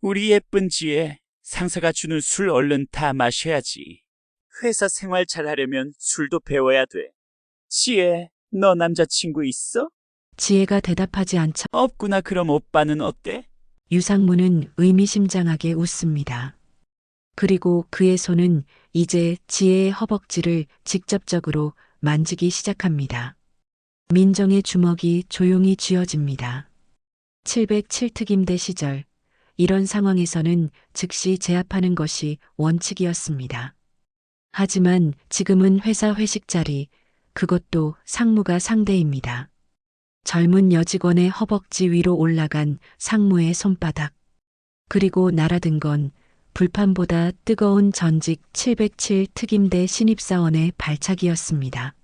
우리 예쁜 지혜, 상사가 주는 술 얼른 다 마셔야지. 회사 생활 잘하려면 술도 배워야 돼. 지혜, 너 남자친구 있어? 지혜가 대답하지 않자 없구나. 그럼 오빠는 어때? 유상무는 의미심장하게 웃습니다. 그리고 그의 손은 이제 지혜의 허벅지를 직접적으로 만지기 시작합니다. 민정의 주먹이 조용히 쥐어집니다. 707특임대 시절, 이런 상황에서는 즉시 제압하는 것이 원칙이었습니다. 하지만 지금은 회사 회식 자리, 그것도 상무가 상대입니다. 젊은 여직원의 허벅지 위로 올라간 상무의 손바닥. 그리고 날아든 건 불판보다 뜨거운 전직 707 특임대 신입사원의 발차기였습니다.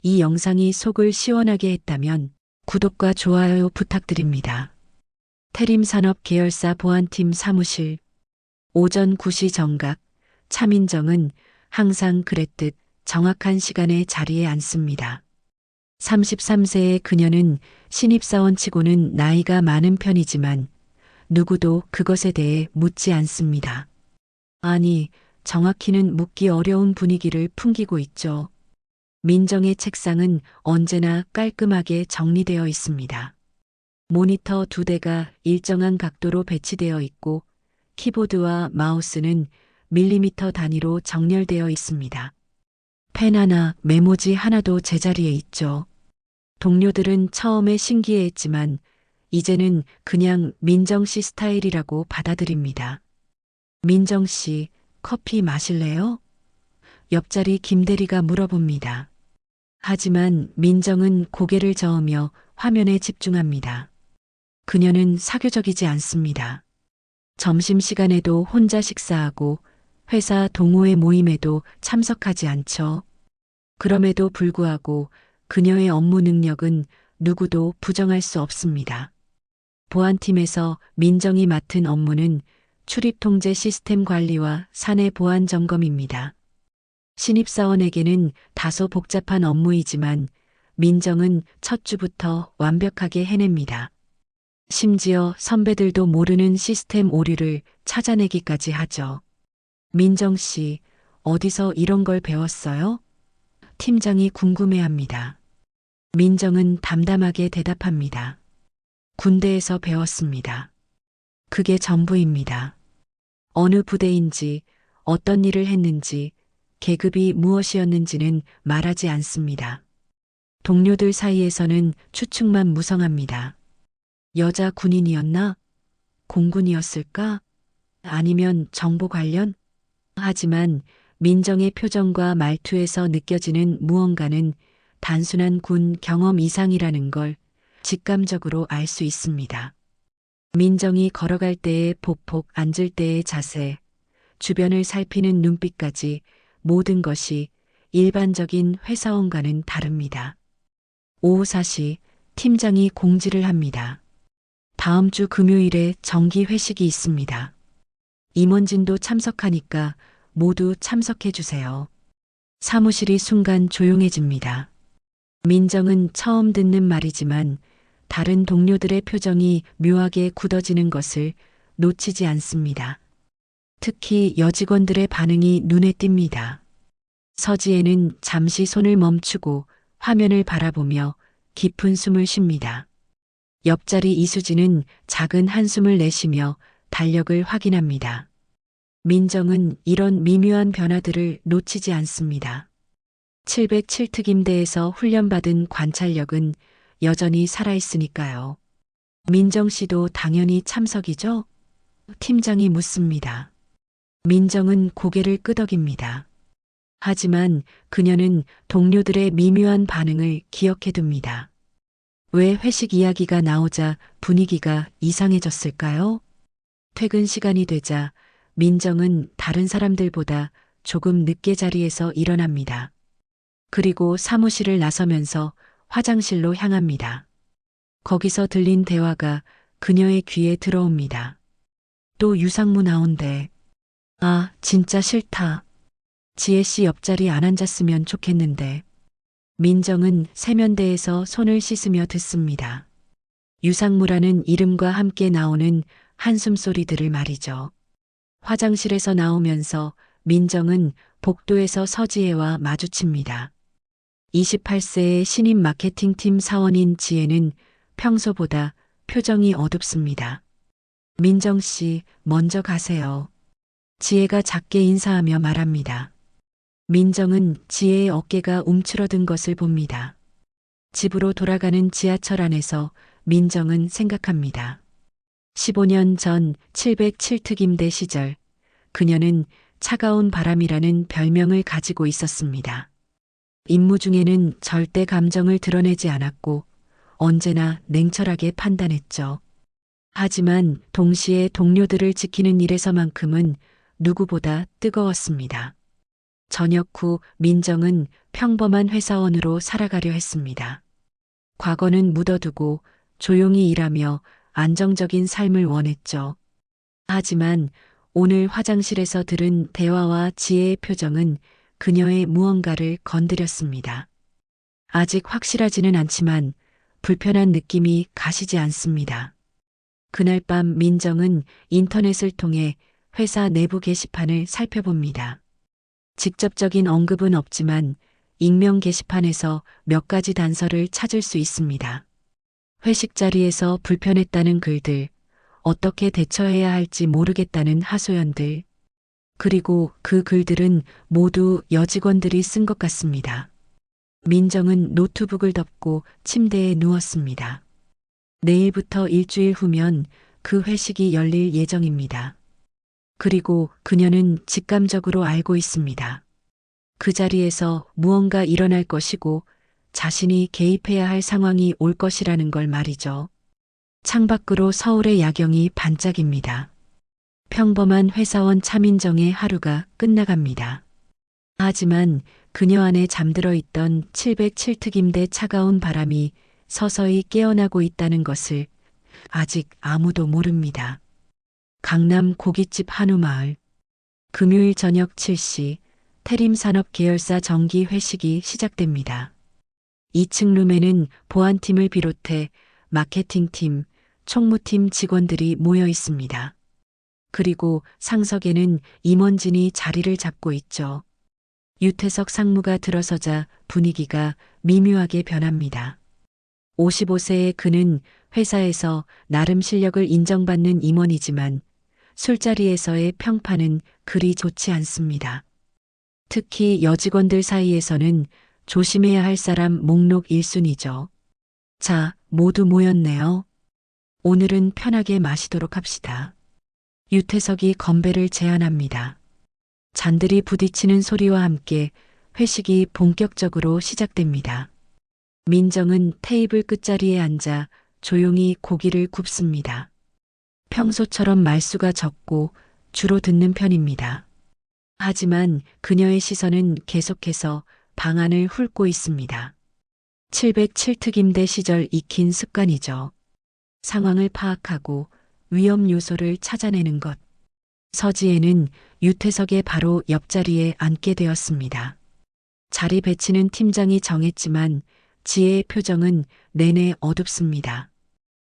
이 영상이 속을 시원하게 했다면 구독과 좋아요 부탁드립니다. 태림산업 계열사 보안팀 사무실. 오전 9시 정각, 차민정은 항상 그랬듯 정확한 시간에 자리에 앉습니다. 33세의 그녀는 신입사원치고는 나이가 많은 편이지만 누구도 그것에 대해 묻지 않습니다. 아니, 정확히는 묻기 어려운 분위기를 풍기고 있죠. 민정의 책상은 언제나 깔끔하게 정리되어 있습니다. 모니터 2대가 일정한 각도로 배치되어 있고 키보드와 마우스는 밀리미터 단위로 정렬되어 있습니다. 펜 하나, 메모지 하나도 제자리에 있죠. 동료들은 처음에 신기해했지만 이제는 그냥 민정 씨 스타일이라고 받아들입니다. 민정 씨, 커피 마실래요? 옆자리 김대리가 물어봅니다. 하지만 민정은 고개를 저으며 화면에 집중합니다. 그녀는 사교적이지 않습니다. 점심시간에도 혼자 식사하고 회사 동호회 모임에도 참석하지 않죠. 그럼에도 불구하고 그녀의 업무 능력은 누구도 부정할 수 없습니다. 보안팀에서 민정이 맡은 업무는 출입통제 시스템 관리와 사내 보안 점검입니다. 신입사원에게는 다소 복잡한 업무이지만 민정은 첫 주부터 완벽하게 해냅니다. 심지어 선배들도 모르는 시스템 오류를 찾아내기까지 하죠. 민정 씨, 어디서 이런 걸 배웠어요? 팀장이 궁금해합니다. 민정은 담담하게 대답합니다. 군대에서 배웠습니다. 그게 전부입니다. 어느 부대인지, 어떤 일을 했는지, 계급이 무엇이었는지는 말하지 않습니다. 동료들 사이에서는 추측만 무성합니다. 여자 군인이었나? 공군이었을까? 아니면 정보 관련? 하지만 민정의 표정과 말투에서 느껴지는 무언가는 단순한 군 경험 이상이라는 걸 직감적으로 알 수 있습니다. 민정이 걸어갈 때의 보폭, 앉을 때의 자세, 주변을 살피는 눈빛까지 모든 것이 일반적인 회사원과는 다릅니다. 오후 4시 팀장이 공지를 합니다. 다음 주 금요일에 정기 회식이 있습니다. 임원진도 참석하니까 모두 참석해 주세요. 사무실이 순간 조용해집니다. 민정은 처음 듣는 말이지만 다른 동료들의 표정이 묘하게 굳어지는 것을 놓치지 않습니다. 특히 여직원들의 반응이 눈에 띕니다. 서지혜는 잠시 손을 멈추고 화면을 바라보며 깊은 숨을 쉽니다. 옆자리 이수진은 작은 한숨을 내쉬며 달력을 확인합니다. 민정은 이런 미묘한 변화들을 놓치지 않습니다. 707특임대에서 훈련받은 관찰력은 여전히 살아있으니까요. 민정 씨도 당연히 참석이죠? 팀장이 묻습니다. 민정은 고개를 끄덕입니다. 하지만 그녀는 동료들의 미묘한 반응을 기억해둡니다. 왜 회식 이야기가 나오자 분위기가 이상해졌을까요? 퇴근 시간이 되자 민정은 다른 사람들보다 조금 늦게 자리에서 일어납니다. 그리고 사무실을 나서면서 화장실로 향합니다. 거기서 들린 대화가 그녀의 귀에 들어옵니다. 또 유상무 나온대. 아, 진짜 싫다. 지혜 씨 옆자리 안 앉았으면 좋겠는데. 민정은 세면대에서 손을 씻으며 듣습니다. 유상무라는 이름과 함께 나오는 한숨소리들을 말이죠. 화장실에서 나오면서 민정은 복도에서 서지혜와 마주칩니다. 28세의 신임 마케팅팀 사원인 지혜는 평소보다 표정이 어둡습니다. 민정 씨, 먼저 가세요. 지혜가 작게 인사하며 말합니다. 민정은 지혜의 어깨가 움츠러든 것을 봅니다. 집으로 돌아가는 지하철 안에서 민정은 생각합니다. 15년 전 707특임대 시절 그녀는 차가운 바람이라는 별명을 가지고 있었습니다. 임무 중에는 절대 감정을 드러내지 않았고 언제나 냉철하게 판단했죠. 하지만 동시에 동료들을 지키는 일에서만큼은 누구보다 뜨거웠습니다. 전역 후 민정은 평범한 회사원으로 살아가려 했습니다. 과거는 묻어두고 조용히 일하며 안정적인 삶을 원했죠. 하지만 오늘 화장실에서 들은 대화와 지혜의 표정은 그녀의 무언가를 건드렸습니다. 아직 확실하지는 않지만 불편한 느낌이 가시지 않습니다. 그날 밤 민정은 인터넷을 통해 회사 내부 게시판을 살펴봅니다. 직접적인 언급은 없지만 익명 게시판에서 몇 가지 단서를 찾을 수 있습니다. 회식 자리에서 불편했다는 글들, 어떻게 대처해야 할지 모르겠다는 하소연들, 그리고 그 글들은 모두 여직원들이 쓴 것 같습니다. 민정은 노트북을 덮고 침대에 누웠습니다. 내일부터 일주일 후면 그 회식이 열릴 예정입니다. 그리고 그녀는 직감적으로 알고 있습니다. 그 자리에서 무언가 일어날 것이고 자신이 개입해야 할 상황이 올 것이라는 걸 말이죠. 창밖으로 서울의 야경이 반짝입니다. 평범한 회사원 차민정의 하루가 끝나갑니다. 하지만 그녀 안에 잠들어 있던 707특임대 차가운 바람이 서서히 깨어나고 있다는 것을 아직 아무도 모릅니다. 강남 고깃집 한우마을. 금요일 저녁 7시 태림산업 계열사 정기 회식이 시작됩니다. 2층 룸에는 보안팀을 비롯해 마케팅팀, 총무팀 직원들이 모여 있습니다. 그리고 상석에는 임원진이 자리를 잡고 있죠. 유태석 상무가 들어서자 분위기가 미묘하게 변합니다. 55세의 그는 회사에서 나름 실력을 인정받는 임원이지만 술자리에서의 평판은 그리 좋지 않습니다. 특히 여직원들 사이에서는 조심해야 할 사람 목록 1순위죠. 자, 모두 모였네요. 오늘은 편하게 마시도록 합시다. 유태석이 건배를 제안합니다. 잔들이 부딪히는 소리와 함께 회식이 본격적으로 시작됩니다. 민정은 테이블 끝자리에 앉아 조용히 고기를 굽습니다. 평소처럼 말수가 적고 주로 듣는 편입니다. 하지만 그녀의 시선은 계속해서 방안을 훑고 있습니다. 707특임대 시절 익힌 습관이죠. 상황을 파악하고 위험 요소를 찾아내는 것. 서지혜는 유태석의 바로 옆자리에 앉게 되었습니다. 자리 배치는 팀장이 정했지만 지혜의 표정은 내내 어둡습니다.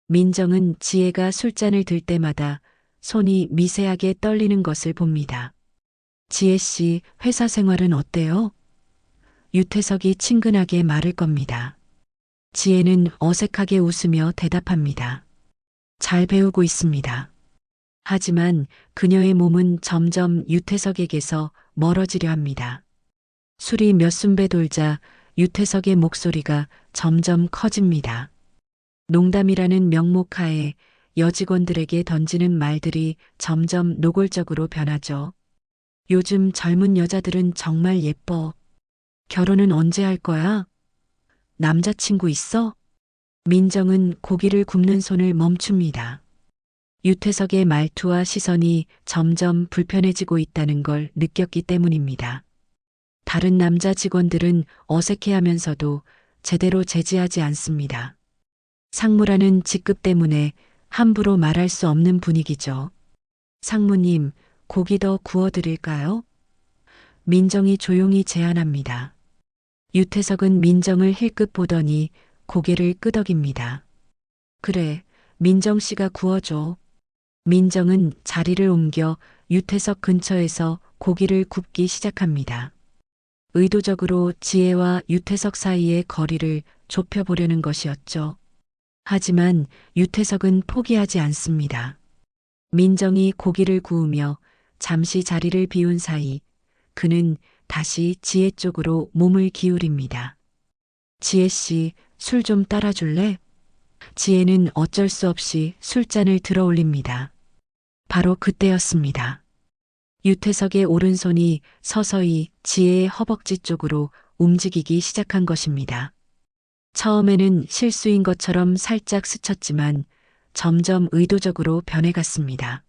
민정은 지혜가 술잔을 들 때마다 손이 미세하게 떨리는 것을 봅니다. 지혜 씨, 회사 생활은 어때요? 유태석이 친근하게 말을 겁니다. 지혜는 어색하게 웃으며 대답합니다. 잘 배우고 있습니다. 하지만 그녀의 몸은 점점 유태석에게서 멀어지려 합니다. 술이 몇 순배 돌자 유태석의 목소리가 점점 커집니다. 농담이라는 명목하에 여직원들에게 던지는 말들이 점점 노골적으로 변하죠. 요즘 젊은 여자들은 정말 예뻐. 결혼은 언제 할 거야? 남자친구 있어? 민정은 고기를 굽는 손을 멈춥니다. 유태석의 말투와 시선이 점점 불편해지고 있다는 걸 느꼈기 때문입니다. 다른 남자 직원들은 어색해하면서도 제대로 제지하지 않습니다. 상무라는 직급 때문에 함부로 말할 수 없는 분위기죠. 상무님, 고기 더 구워드릴까요? 민정이 조용히 제안합니다. 유태석은 민정을 힐끗 보더니 고개를 끄덕입니다. 그래, 민정 씨가 구워줘. 민정은 자리를 옮겨 유태석 근처에서 고기를 굽기 시작합니다. 의도적으로 지혜와 유태석 사이의 거리를 좁혀보려는 것이었죠. 하지만 유태석은 포기하지 않습니다. 민정이 고기를 구우며 잠시 자리를 비운 사이 그는 다시 지혜 쪽으로 몸을 기울입니다. 지혜 씨, 술 좀 따라줄래? 지혜는 어쩔 수 없이 술잔을 들어 올립니다. 바로 그때였습니다. 유태석의 오른손이 서서히 지혜의 허벅지 쪽으로 움직이기 시작한 것입니다. 처음에는 실수인 것처럼 살짝 스쳤지만 점점 의도적으로 변해갔습니다.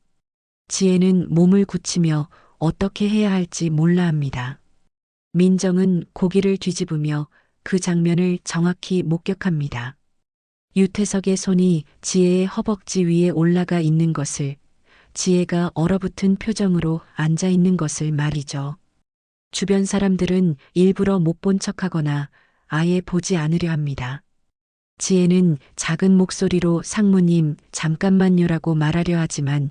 지혜는 몸을 굳히며 어떻게 해야 할지 몰라 합니다. 민정은 고기를 뒤집으며 그 장면을 정확히 목격합니다. 유태석의 손이 지혜의 허벅지 위에 올라가 있는 것을, 지혜가 얼어붙은 표정으로 앉아 있는 것을 말이죠. 주변 사람들은 일부러 못 본 척하거나 아예 보지 않으려 합니다. 지혜는 작은 목소리로 상무님 잠깐만요라고 말하려 하지만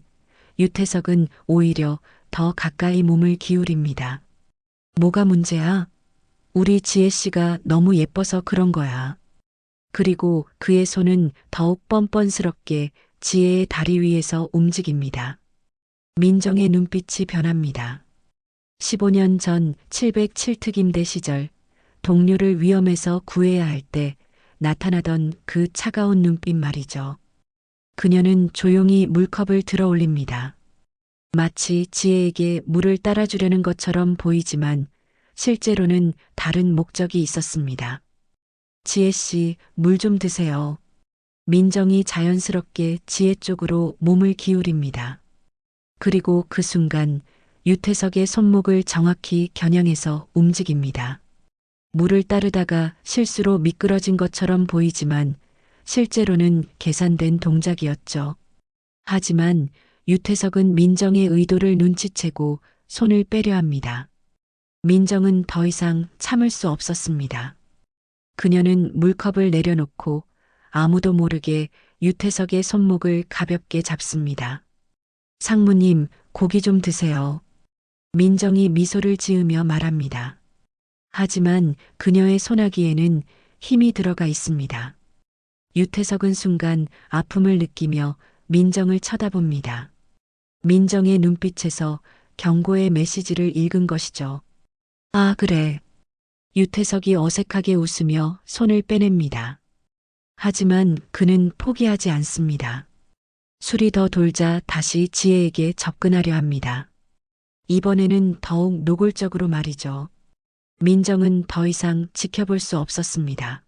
유태석은 오히려 더 가까이 몸을 기울입니다. 뭐가 문제야? 우리 지혜 씨가 너무 예뻐서 그런 거야. 그리고 그의 손은 더욱 뻔뻔스럽게 지혜의 다리 위에서 움직입니다. 민정의 눈빛이 변합니다. 15년 전 707특임대 시절 동료를 위험에서 구해야 할 때 나타나던 그 차가운 눈빛 말이죠. 그녀는 조용히 물컵을 들어 올립니다. 마치 지혜에게 물을 따라주려는 것처럼 보이지만 실제로는 다른 목적이 있었습니다. 지혜 씨, 물 좀 드세요. 민정이 자연스럽게 지혜 쪽으로 몸을 기울입니다. 그리고 그 순간 유태석의 손목을 정확히 겨냥해서 움직입니다. 물을 따르다가 실수로 미끄러진 것처럼 보이지만 실제로는 계산된 동작이었죠. 하지만 유태석은 민정의 의도를 눈치채고 손을 빼려 합니다. 민정은 더 이상 참을 수 없었습니다. 그녀는 물컵을 내려놓고 아무도 모르게 유태석의 손목을 가볍게 잡습니다. 상무님, 고기 좀 드세요. 민정이 미소를 지으며 말합니다. 하지만 그녀의 소나기에는 힘이 들어가 있습니다. 유태석은 순간 아픔을 느끼며 민정을 쳐다봅니다. 민정의 눈빛에서 경고의 메시지를 읽은 것이죠. 아, 그래. 유태석이 어색하게 웃으며 손을 빼냅니다. 하지만 그는 포기하지 않습니다. 술이 더 돌자 다시 지혜에게 접근하려 합니다. 이번에는 더욱 노골적으로 말이죠. 민정은 더 이상 지켜볼 수 없었습니다.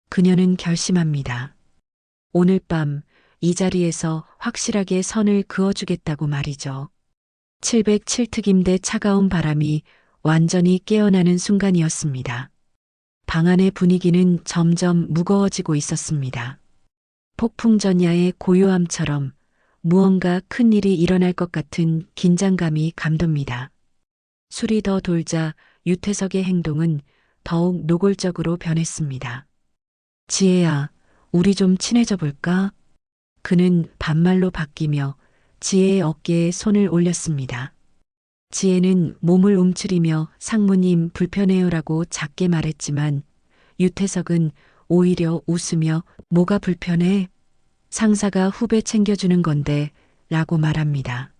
그녀는 결심합니다. 오늘 밤 이 자리에서 확실하게 선을 그어주겠다고 말이죠. 707특임대 차가운 바람이 완전히 깨어나는 순간이었습니다. 방 안의 분위기는 점점 무거워지고 있었습니다. 폭풍전야의 고요함처럼 무언가 큰 일이 일어날 것 같은 긴장감이 감돕니다. 술이 더 돌자 유태석의 행동은 더욱 노골적으로 변했습니다. 지혜야, 우리 좀 친해져 볼까? 그는 반말로 바뀌며 지혜의 어깨에 손을 올렸습니다. 지혜는 몸을 움츠리며 상무님 불편해요라고 작게 말했지만 유태석은 오히려 웃으며 뭐가 불편해? 상사가 후배 챙겨주는 건데 라고 말합니다.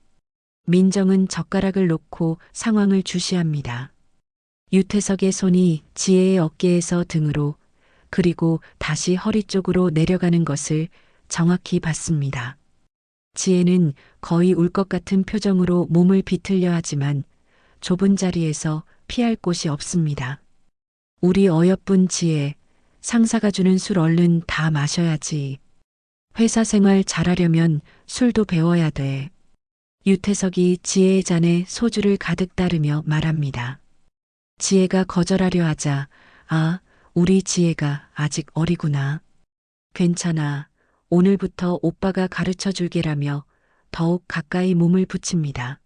민정은 젓가락을 놓고 상황을 주시합니다. 유태석의 손이 지혜의 어깨에서 등으로 그리고 다시 허리 쪽으로 내려가는 것을 정확히 봤습니다. 지혜는 거의 울 것 같은 표정으로 몸을 비틀려 하지만 좁은 자리에서 피할 곳이 없습니다. 우리 어여쁜 지혜, 상사가 주는 술 얼른 다 마셔야지. 회사 생활 잘하려면 술도 배워야 돼. 유태석이 지혜의 잔에 소주를 가득 따르며 말합니다. 지혜가 거절하려 하자, 아, 우리 지혜가 아직 어리구나. 괜찮아. 오늘부터 오빠가 가르쳐 줄게라며 더욱 가까이 몸을 붙입니다.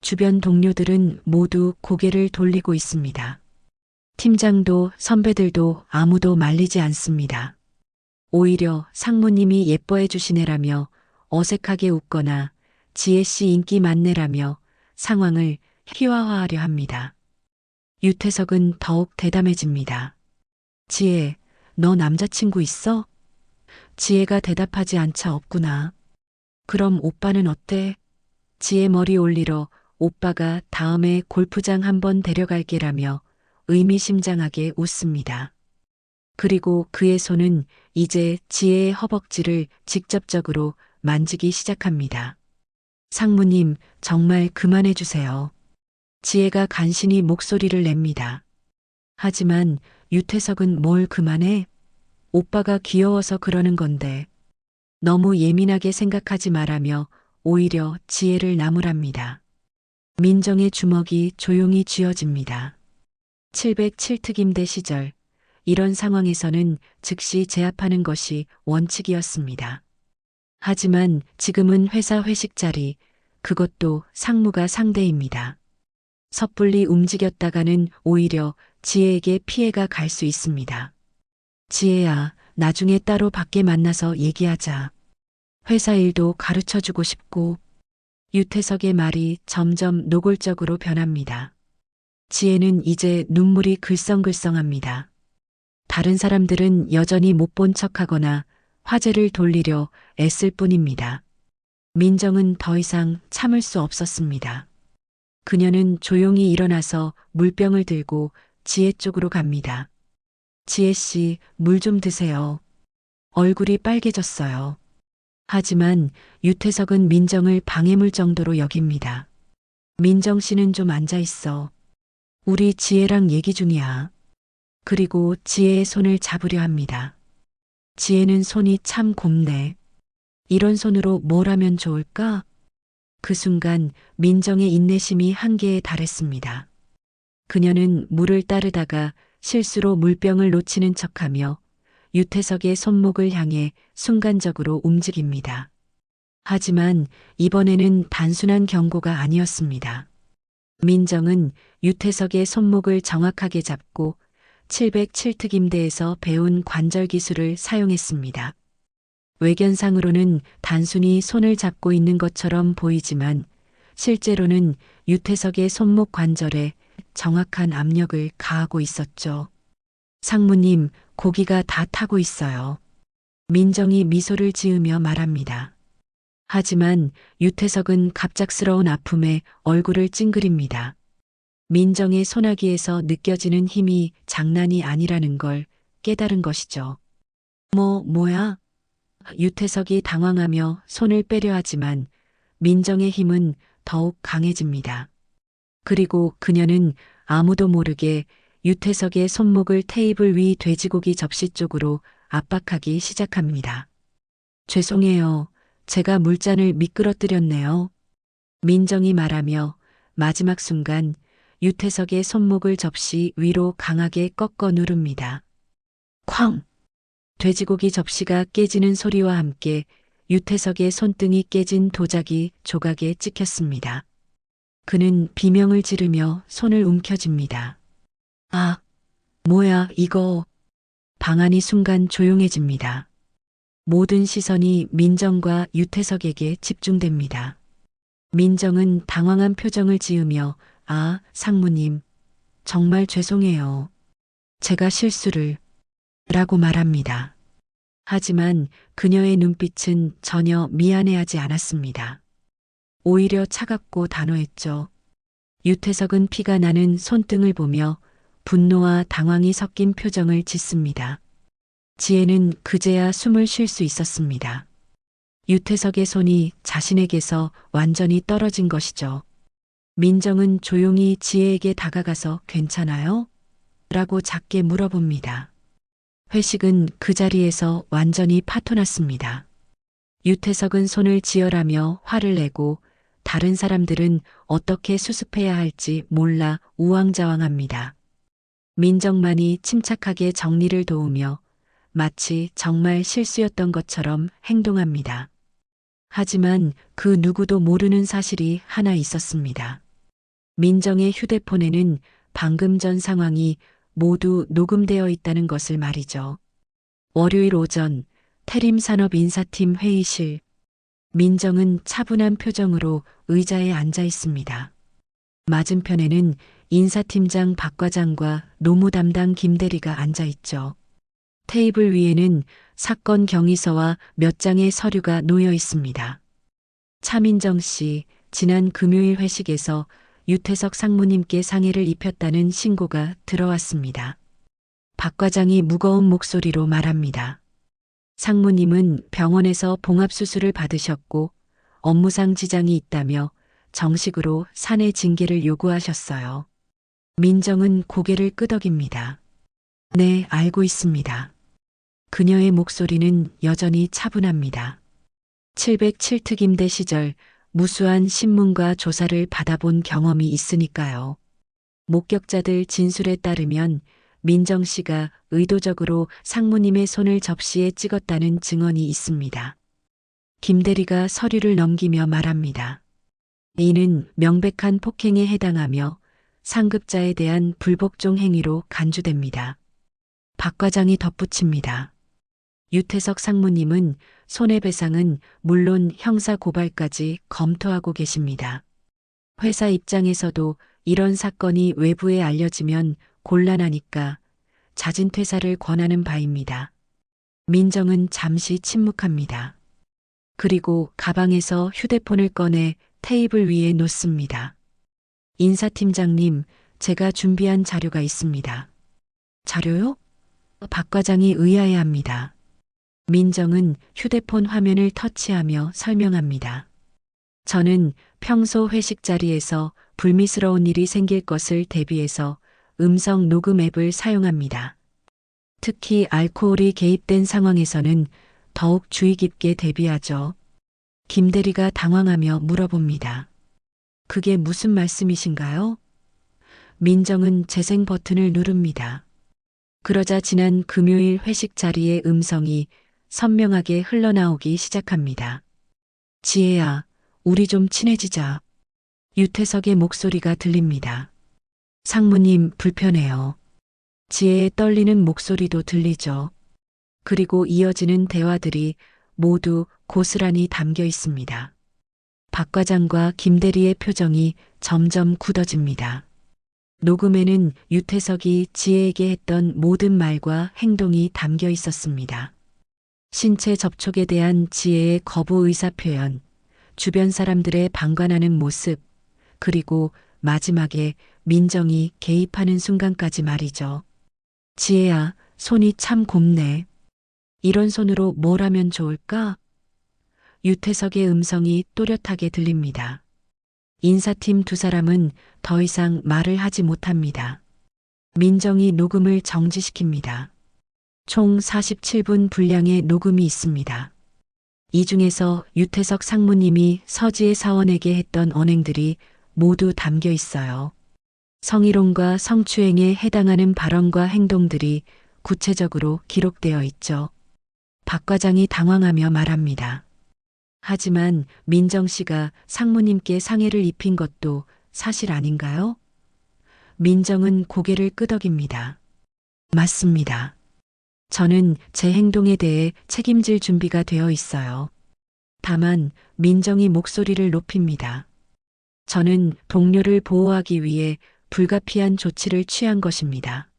주변 동료들은 모두 고개를 돌리고 있습니다. 팀장도 선배들도 아무도 말리지 않습니다. 오히려 상무님이 예뻐해 주시네라며 어색하게 웃거나 지혜 씨 인기 많네라며 상황을 희화화하려 합니다. 유태석은 더욱 대담해집니다. 지혜, 너 남자친구 있어? 지혜가 대답하지 않자 없구나. 그럼 오빠는 어때? 지혜 머리 올리러 오빠가 다음에 골프장 한번 데려갈게라며 의미심장하게 웃습니다. 그리고 그의 손은 이제 지혜의 허벅지를 직접적으로 만지기 시작합니다. 상무님, 정말 그만해 주세요. 지혜가 간신히 목소리를 냅니다. 하지만 유태석은 뭘 그만해? 오빠가 귀여워서 그러는 건데. 너무 예민하게 생각하지 말라며 오히려 지혜를 나무랍니다. 민정의 주먹이 조용히 쥐어집니다. 707특임대 시절 이런 상황에서는 즉시 제압하는 것이 원칙이었습니다. 하지만 지금은 회사 회식 자리, 그것도 상무가 상대입니다. 섣불리 움직였다가는 오히려 지혜에게 피해가 갈 수 있습니다. 지혜야, 나중에 따로 밖에 만나서 얘기하자. 회사 일도 가르쳐주고 싶고. 유태석의 말이 점점 노골적으로 변합니다. 지혜는 이제 눈물이 글썽글썽합니다. 다른 사람들은 여전히 못 본 척하거나 화제를 돌리려 애쓸 뿐입니다. 민정은 더 이상 참을 수 없었습니다. 그녀는 조용히 일어나서 물병을 들고 지혜 쪽으로 갑니다. 지혜 씨, 물 좀 드세요. 얼굴이 빨개졌어요. 하지만 유태석은 민정을 방해물 정도로 여깁니다. 민정 씨는 좀 앉아 있어. 우리 지혜랑 얘기 중이야. 그리고 지혜의 손을 잡으려 합니다. 지혜는 손이 참 곱네. 이런 손으로 뭘 하면 좋을까? 그 순간 민정의 인내심이 한계에 달했습니다. 그녀는 물을 따르다가 실수로 물병을 놓치는 척하며 유태석의 손목을 향해 순간적으로 움직입니다. 하지만 이번에는 단순한 경고가 아니었습니다. 민정은 유태석의 손목을 정확하게 잡고 707특임대에서 배운 관절 기술을 사용했습니다. 외견상으로는 단순히 손을 잡고 있는 것처럼 보이지만 실제로는 유태석의 손목 관절에 정확한 압력을 가하고 있었죠. 상무님, 고기가 다 타고 있어요. 민정이 미소를 지으며 말합니다. 하지만 유태석은 갑작스러운 아픔에 얼굴을 찡그립니다. 민정의 소나기에서 느껴지는 힘이 장난이 아니라는 걸 깨달은 것이죠. 뭐야? 유태석이 당황하며 손을 빼려 하지만 민정의 힘은 더욱 강해집니다. 그리고 그녀는 아무도 모르게 유태석의 손목을 테이블 위 돼지고기 접시 쪽으로 압박하기 시작합니다. 죄송해요. 제가 물잔을 미끄러뜨렸네요. 민정이 말하며 마지막 순간 유태석의 손목을 접시 위로 강하게 꺾어 누릅니다. 쾅! 돼지고기 접시가 깨지는 소리와 함께 유태석의 손등이 깨진 도자기 조각에 찍혔습니다. 그는 비명을 지르며 손을 움켜쥡니다. 아, 뭐야 이거. 방 안이 순간 조용해집니다. 모든 시선이 민정과 유태석에게 집중됩니다. 민정은 당황한 표정을 지으며 상무님, 정말 죄송해요. 제가 실수를 라고 말합니다. 하지만 그녀의 눈빛은 전혀 미안해하지 않았습니다. 오히려 차갑고 단호했죠. 유태석은 피가 나는 손등을 보며 분노와 당황이 섞인 표정을 짓습니다. 지혜는 그제야 숨을 쉴 수 있었습니다. 유태석의 손이 자신에게서 완전히 떨어진 것이죠. 민정은 조용히 지혜에게 다가가서 괜찮아요? 라고 작게 물어봅니다. 회식은 그 자리에서 완전히 파토났습니다. 유태석은 손을 지어라며 화를 내고 다른 사람들은 어떻게 수습해야 할지 몰라 우왕좌왕합니다. 민정만이 침착하게 정리를 도우며 마치 정말 실수였던 것처럼 행동합니다. 하지만 그 누구도 모르는 사실이 하나 있었습니다. 민정의 휴대폰에는 방금 전 상황이 모두 녹음되어 있다는 것을 말이죠. 월요일 오전 태림산업인사팀 회의실. 민정은 차분한 표정으로 의자에 앉아 있습니다. 맞은편에는 인사팀장 박 과장과 노무 담당 김 대리가 앉아 있죠. 테이블 위에는 사건 경위서와 몇 장의 서류가 놓여 있습니다. 차민정 씨, 지난 금요일 회식에서 유태석 상무님께 상해를 입혔다는 신고가 들어왔습니다. 박 과장이 무거운 목소리로 말합니다. 상무님은 병원에서 봉합수술을 받으셨고 업무상 지장이 있다며 정식으로 사내 징계를 요구하셨어요. 민정은 고개를 끄덕입니다. 네, 알고 있습니다. 그녀의 목소리는 여전히 차분합니다. 707특 임대 시절 무수한 신문과 조사를 받아본 경험이 있으니까요. 목격자들 진술에 따르면 민정 씨가 의도적으로 상무님의 손을 접시에 찍었다는 증언이 있습니다. 김 대리가 서류를 넘기며 말합니다. 이는 명백한 폭행에 해당하며 상급자에 대한 불복종 행위로 간주됩니다. 박 과장이 덧붙입니다. 유태석 상무님은 손해배상은 물론 형사고발까지 검토하고 계십니다. 회사 입장에서도 이런 사건이 외부에 알려지면 곤란하니까 자진 퇴사를 권하는 바입니다. 민정은 잠시 침묵합니다. 그리고 가방에서 휴대폰을 꺼내 테이블 위에 놓습니다. 인사팀장님, 제가 준비한 자료가 있습니다. 자료요? 박 과장이 의아해합니다. 민정은 휴대폰 화면을 터치하며 설명합니다. 저는 평소 회식 자리에서 불미스러운 일이 생길 것을 대비해서 음성 녹음 앱을 사용합니다. 특히 알코올이 개입된 상황에서는 더욱 주의 깊게 대비하죠. 김 대리가 당황하며 물어봅니다. 그게 무슨 말씀이신가요? 민정은 재생 버튼을 누릅니다. 그러자 지난 금요일 회식 자리의 음성이 선명하게 흘러나오기 시작합니다. 지혜야, 우리 좀 친해지자. 유태석의 목소리가 들립니다. 상무님, 불편해요. 지혜의 떨리는 목소리도 들리죠. 그리고 이어지는 대화들이 모두 고스란히 담겨 있습니다. 박 과장과 김 대리의 표정이 점점 굳어집니다. 녹음에는 유태석이 지혜에게 했던 모든 말과 행동이 담겨 있었습니다. 신체 접촉에 대한 지혜의 거부 의사 표현, 주변 사람들의 방관하는 모습, 그리고 마지막에 민정이 개입하는 순간까지 말이죠. 지혜야, 손이 참 곱네. 이런 손으로 뭘 하면 좋을까? 유태석의 음성이 또렷하게 들립니다. 인사팀 두 사람은 더 이상 말을 하지 못합니다. 민정이 녹음을 정지시킵니다. 총 47분 분량의 녹음이 있습니다. 이 중에서 유태석 상무님이 서지혜 사원에게 했던 언행들이 모두 담겨 있어요. 성희롱과 성추행에 해당하는 발언과 행동들이 구체적으로 기록되어 있죠. 박 과장이 당황하며 말합니다. 하지만 민정 씨가 상무님께 상해를 입힌 것도 사실 아닌가요? 민정은 고개를 끄덕입니다. 맞습니다. 저는 제 행동에 대해 책임질 준비가 되어 있어요. 다만 민정이 목소리를 높입니다. 저는 동료를 보호하기 위해 불가피한 조치를 취한 것입니다.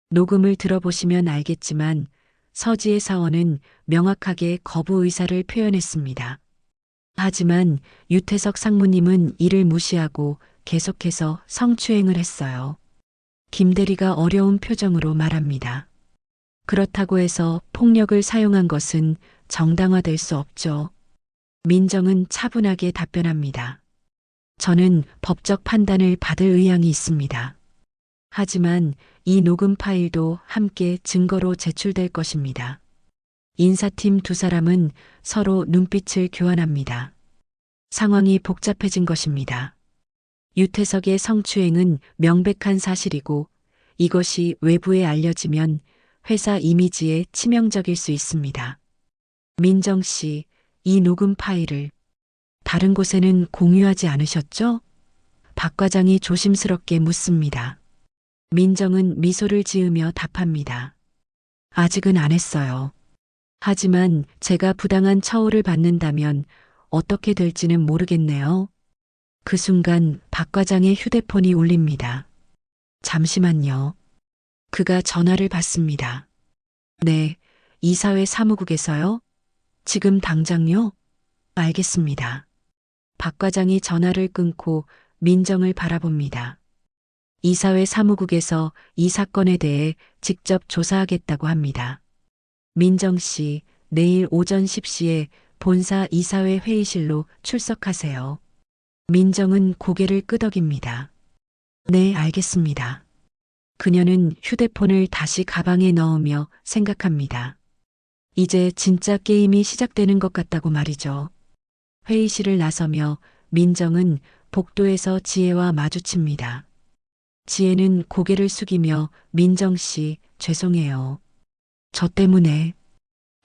녹음을 들어보시면 알겠지만 서지혜 사원은 명확하게 거부 의사를 표현했습니다. 하지만 유태석 상무님은 이를 무시하고 계속해서 성추행을 했어요. 김 대리가 어려운 표정으로 말합니다. 그렇다고 해서 폭력을 사용한 것은 정당화될 수 없죠. 민정은 차분하게 답변합니다. 저는 법적 판단을 받을 의향이 있습니다. 하지만 이 녹음 파일도 함께 증거로 제출될 것입니다. 인사팀 두 사람은 서로 눈빛을 교환합니다. 상황이 복잡해진 것입니다. 유태석의 성추행은 명백한 사실이고 이것이 외부에 알려지면 회사 이미지에 치명적일 수 있습니다. 민정 씨, 이 녹음 파일을 다른 곳에는 공유하지 않으셨죠? 박 과장이 조심스럽게 묻습니다. 민정은 미소를 지으며 답합니다. 아직은 안 했어요. 하지만 제가 부당한 처우를 받는다면 어떻게 될지는 모르겠네요. 그 순간 박 과장의 휴대폰이 울립니다. 잠시만요. 그가 전화를 받습니다. 네, 이사회 사무국에서요? 지금 당장요? 알겠습니다. 박 과장이 전화를 끊고 민정을 바라봅니다. 이사회 사무국에서 이 사건에 대해 직접 조사하겠다고 합니다. 민정 씨, 내일 오전 10시에 본사 이사회 회의실로 출석하세요. 민정은 고개를 끄덕입니다. 네, 알겠습니다. 그녀는 휴대폰을 다시 가방에 넣으며 생각합니다. 이제 진짜 게임이 시작되는 것 같다고 말이죠. 회의실을 나서며 민정은 복도에서 지혜와 마주칩니다. 지혜는 고개를 숙이며 민정 씨, 죄송해요. 저 때문에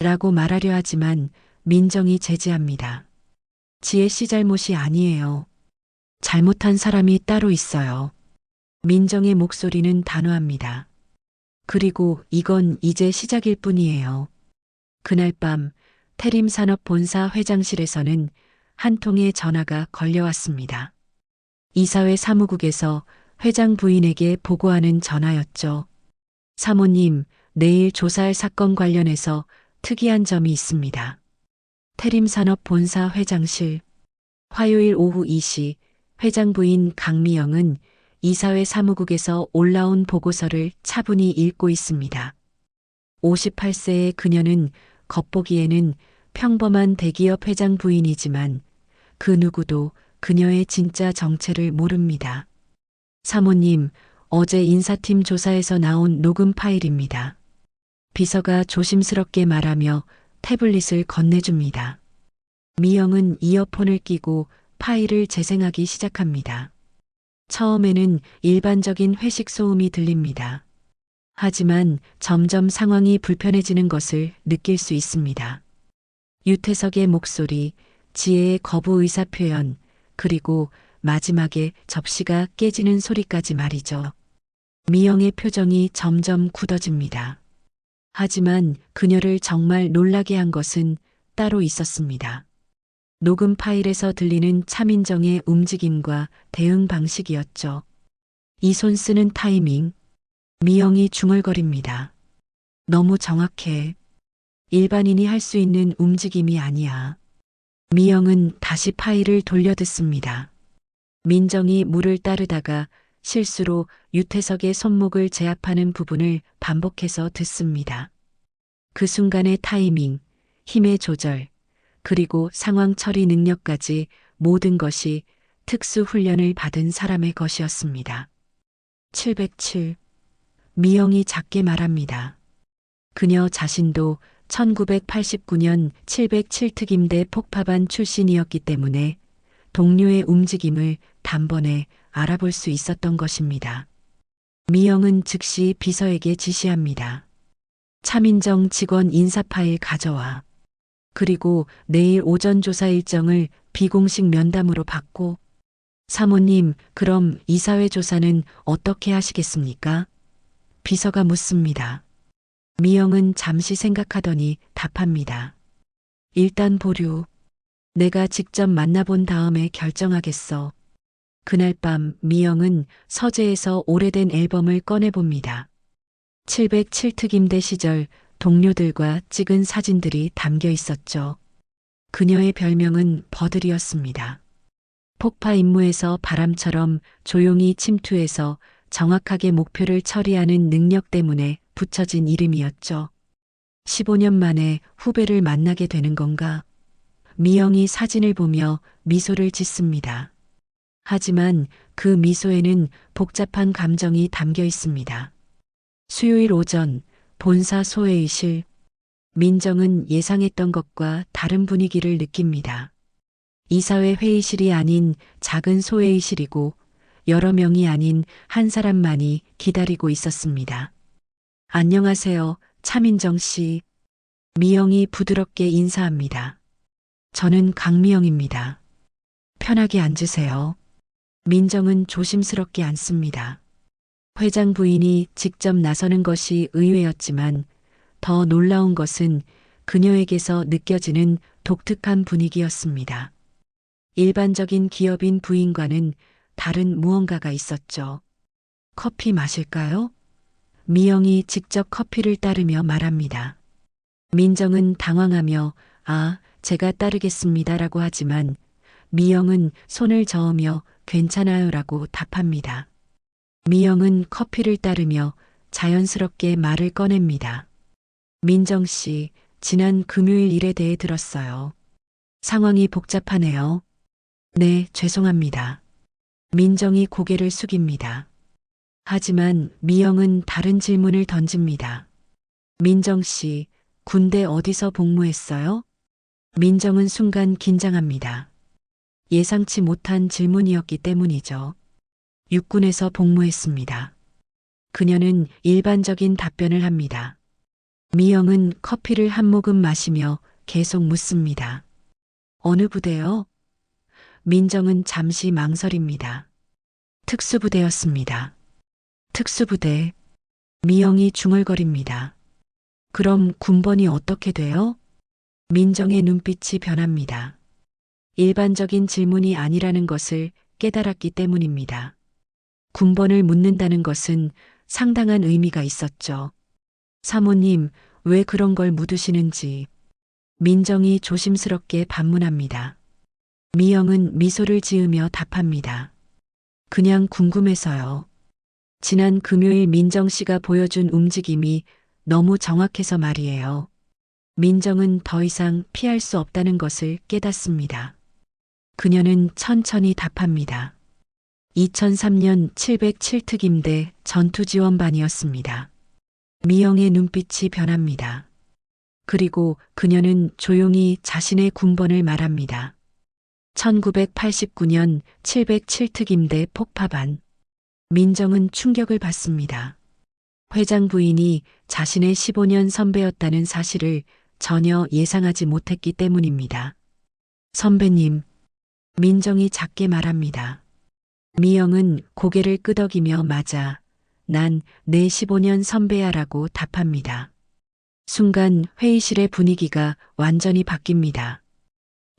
라고 말하려 하지만 민정이 제지합니다. 지혜 씨 잘못이 아니에요. 잘못한 사람이 따로 있어요. 민정의 목소리는 단호합니다. 그리고 이건 이제 시작일 뿐이에요. 그날 밤 태림산업본사 회장실에서는 한 통의 전화가 걸려왔습니다. 이사회 사무국에서 회장 부인에게 보고하는 전화였죠. 사모님, 내일 조사할 사건 관련해서 특이한 점이 있습니다. 태림산업본사 회장실. 화요일 오후 2시 회장 부인 강미영은 이사회 사무국에서 올라온 보고서를 차분히 읽고 있습니다. 58세의 그녀는 겉보기에는 평범한 대기업 회장 부인이지만 그 누구도 그녀의 진짜 정체를 모릅니다. 사모님, 어제 인사팀 조사에서 나온 녹음 파일입니다. 비서가 조심스럽게 말하며 태블릿을 건네줍니다. 미영은 이어폰을 끼고 파일을 재생하기 시작합니다. 처음에는 일반적인 회식 소음이 들립니다. 하지만 점점 상황이 불편해지는 것을 느낄 수 있습니다. 유태석의 목소리, 지혜의 거부 의사 표현, 그리고 마지막에 접시가 깨지는 소리까지 말이죠. 미영의 표정이 점점 굳어집니다. 하지만 그녀를 정말 놀라게 한 것은 따로 있었습니다. 녹음 파일에서 들리는 차민정의 움직임과 대응 방식이었죠. 이 손 쓰는 타이밍. 미영이 중얼거립니다. 너무 정확해. 일반인이 할 수 있는 움직임이 아니야. 미영은 다시 파일을 돌려듣습니다. 민정이 물을 따르다가 실수로 유태석의 손목을 제압하는 부분을 반복해서 듣습니다. 그 순간의 타이밍, 힘의 조절, 그리고 상황 처리 능력까지 모든 것이 특수 훈련을 받은 사람의 것이었습니다. 707. 미영이 작게 말합니다. 그녀 자신도 1989년 707특임대 폭파반 출신이었기 때문에 동료의 움직임을 단번에 알아볼 수 있었던 것입니다. 미영은 즉시 비서에게 지시합니다. 차민정 직원 인사 파일 가져와. 그리고 내일 오전 조사 일정을 비공식 면담으로 받고. 사모님, 그럼 이사회 조사는 어떻게 하시겠습니까? 비서가 묻습니다. 미영은 잠시 생각하더니 답합니다. 일단 보류. 내가 직접 만나본 다음에 결정하겠어. 그날 밤 미영은 서재에서 오래된 앨범을 꺼내봅니다. 707특임대 시절 동료들과 찍은 사진들이 담겨 있었죠. 그녀의 별명은 버들이었습니다. 폭파 임무에서 바람처럼 조용히 침투해서 정확하게 목표를 처리하는 능력 때문에 붙여진 이름이었죠. 15년 만에 후배를 만나게 되는 건가? 미영이 사진을 보며 미소를 짓습니다. 하지만 그 미소에는 복잡한 감정이 담겨 있습니다. 수요일 오전 본사 소회의실. 민정은 예상했던 것과 다른 분위기를 느낍니다. 이사회 회의실이 아닌 작은 소회의실이고 여러 명이 아닌 한 사람만이 기다리고 있었습니다. 안녕하세요, 차민정 씨. 미영이 부드럽게 인사합니다. 저는 강미영입니다. 편하게 앉으세요. 민정은 조심스럽게 앉습니다. 회장 부인이 직접 나서는 것이 의외였지만 더 놀라운 것은 그녀에게서 느껴지는 독특한 분위기였습니다. 일반적인 기업인 부인과는 다른 무언가가 있었죠. 커피 마실까요? 미영이 직접 커피를 따르며 말합니다. 민정은 당황하며 아, 제가 따르겠습니다라고 하지만 미영은 손을 저으며 괜찮아요라고 답합니다. 미영은 커피를 따르며 자연스럽게 말을 꺼냅니다. 민정 씨, 지난 금요일 일에 대해 들었어요. 상황이 복잡하네요. 네, 죄송합니다. 민정이 고개를 숙입니다. 하지만 미영은 다른 질문을 던집니다. 민정 씨, 군대 어디서 복무했어요? 민정은 순간 긴장합니다. 예상치 못한 질문이었기 때문이죠. 육군에서 복무했습니다. 그녀는 일반적인 답변을 합니다. 미영은 커피를 한 모금 마시며 계속 묻습니다. 어느 부대요? 민정은 잠시 망설입니다. 특수부대였습니다. 특수부대. 미영이 중얼거립니다. 그럼 군번이 어떻게 돼요? 민정의 눈빛이 변합니다. 일반적인 질문이 아니라는 것을 깨달았기 때문입니다. 군번을 묻는다는 것은 상당한 의미가 있었죠. 사모님, 왜 그런 걸 묻으시는지. 민정이 조심스럽게 반문합니다. 미영은 미소를 지으며 답합니다. 그냥 궁금해서요. 지난 금요일 민정 씨가 보여준 움직임이 너무 정확해서 말이에요. 민정은 더 이상 피할 수 없다는 것을 깨닫습니다. 그녀는 천천히 답합니다. 2003년 707특임대 전투지원반이었습니다. 미영의 눈빛이 변합니다. 그리고 그녀는 조용히 자신의 군번을 말합니다. 1989년 707특임대 폭파반. 민정은 충격을 받습니다. 회장 부인이 자신의 15년 선배였다는 사실을 전혀 예상하지 못했기 때문입니다. 선배님, 민정이 작게 말합니다. 미영은 고개를 끄덕이며 맞아, 난 내 15년 선배야라고 답합니다. 순간 회의실의 분위기가 완전히 바뀝니다.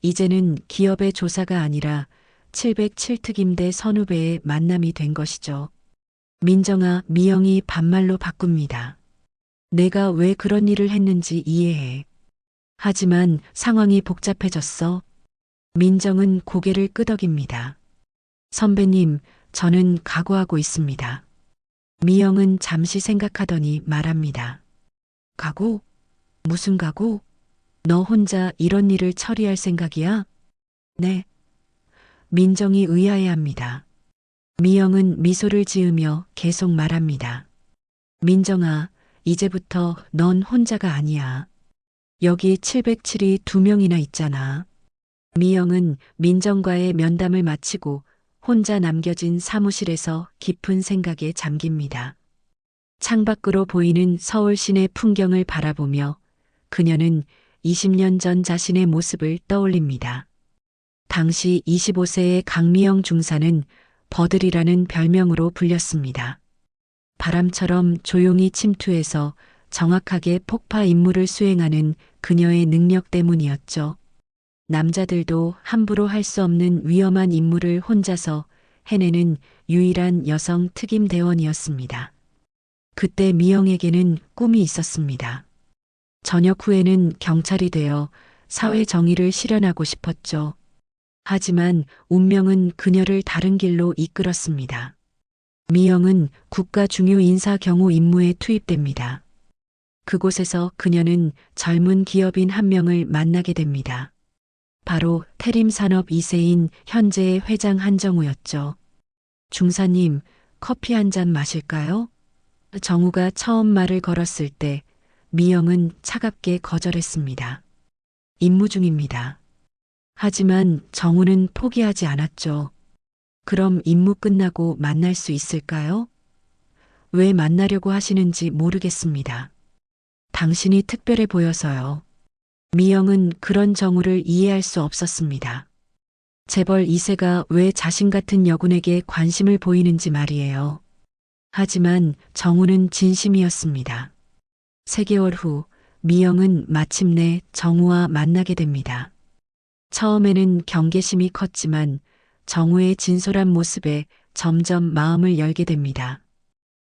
이제는 기업의 조사가 아니라 707특임대 선후배의 만남이 된 것이죠. 민정아, 미영이 반말로 바꿉니다. 내가 왜 그런 일을 했는지 이해해. 하지만 상황이 복잡해졌어. 민정은 고개를 끄덕입니다. 선배님, 저는 각오하고 있습니다. 미영은 잠시 생각하더니 말합니다. 각오? 무슨 각오? 너 혼자 이런 일을 처리할 생각이야? 네. 민정이 의아해합니다. 미영은 미소를 지으며 계속 말합니다. 민정아, 이제부터 넌 혼자가 아니야. 여기 707이 2명이나 있잖아. 미영은 민정과의 면담을 마치고 혼자 남겨진 사무실에서 깊은 생각에 잠깁니다. 창밖으로 보이는 서울 시내 풍경을 바라보며 그녀는 20년 전 자신의 모습을 떠올립니다. 당시 25세의 강미영 중사는 버들이라는 별명으로 불렸습니다. 바람처럼 조용히 침투해서 정확하게 폭파 임무를 수행하는 그녀의 능력 때문이었죠. 남자들도 함부로 할 수 없는 위험한 임무를 혼자서 해내는 유일한 여성 특임 대원이었습니다. 그때 미영에게는 꿈이 있었습니다. 전역 후에는 경찰이 되어 사회 정의를 실현하고 싶었죠. 하지만 운명은 그녀를 다른 길로 이끌었습니다. 미영은 국가 중요 인사 경호 임무에 투입됩니다. 그곳에서 그녀는 젊은 기업인 한 명을 만나게 됩니다. 바로 태림산업 2세인 현재의 회장 한정우였죠. 중사님, 커피 한 잔 마실까요? 정우가 처음 말을 걸었을 때 미영은 차갑게 거절했습니다. 임무 중입니다. 하지만 정우는 포기하지 않았죠. 그럼 임무 끝나고 만날 수 있을까요? 왜 만나려고 하시는지 모르겠습니다. 당신이 특별해 보여서요. 미영은 그런 정우를 이해할 수 없었습니다. 재벌 2세가 왜 자신 같은 여군에게 관심을 보이는지 말이에요. 하지만 정우는 진심이었습니다. 3개월 후 미영은 마침내 정우와 만나게 됩니다. 처음에는 경계심이 컸지만 정우의 진솔한 모습에 점점 마음을 열게 됩니다.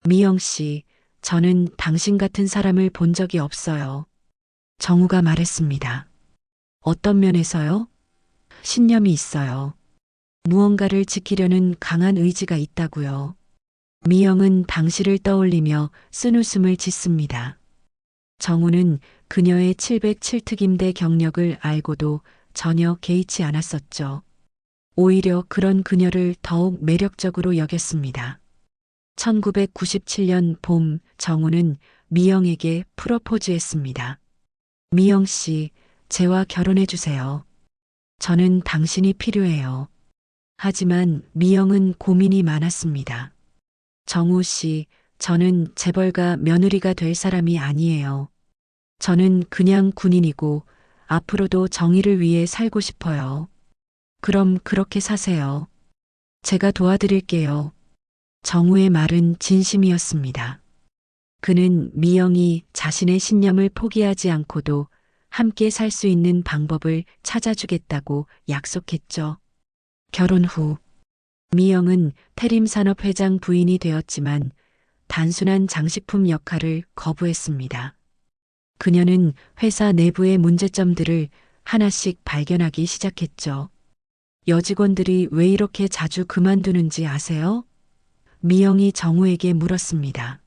미영 씨, 저는 당신 같은 사람을 본 적이 없어요. 정우가 말했습니다. 어떤 면에서요? 신념이 있어요. 무언가를 지키려는 강한 의지가 있다고요. 미영은 당시를 떠올리며 쓴웃음을 짓습니다. 정우는 그녀의 707특임대 경력을 알고도 전혀 개의치 않았었죠. 오히려 그런 그녀를 더욱 매력적으로 여겼습니다. 1997년 봄 정우는 미영에게 프로포즈했습니다. 미영 씨, 저와 결혼해 주세요. 저는 당신이 필요해요. 하지만 미영은 고민이 많았습니다. 정우 씨, 저는 재벌가 며느리가 될 사람이 아니에요. 저는 그냥 군인이고 앞으로도 정의를 위해 살고 싶어요. 그럼 그렇게 사세요. 제가 도와드릴게요. 정우의 말은 진심이었습니다. 그는 미영이 자신의 신념을 포기하지 않고도 함께 살 수 있는 방법을 찾아주겠다고 약속했죠. 결혼 후 미영은 태림산업회장 부인이 되었지만 단순한 장식품 역할을 거부했습니다. 그녀는 회사 내부의 문제점들을 하나씩 발견하기 시작했죠. 여직원들이 왜 이렇게 자주 그만두는지 아세요? 미영이 정우에게 물었습니다.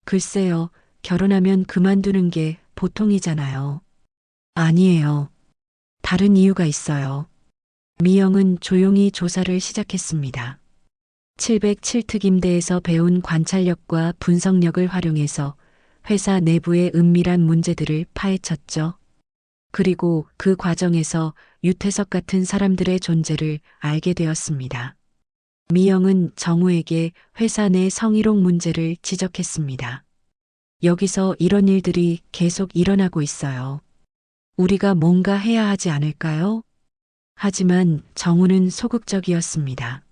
글쎄요, 결혼하면 그만두는 게 보통이잖아요. 아니에요. 다른 이유가 있어요. 미영은 조용히 조사를 시작했습니다. 707특임대에서 배운 관찰력과 분석력을 활용해서 회사 내부의 은밀한 문제들을 파헤쳤죠. 그리고 그 과정에서 유태석 같은 사람들의 존재를 알게 되었습니다. 미영은 정우에게 회사 내 성희롱 문제를 지적했습니다. 여기서 이런 일들이 계속 일어나고 있어요. 우리가 뭔가 해야 하지 않을까요? 하지만 정우는 소극적이었습니다.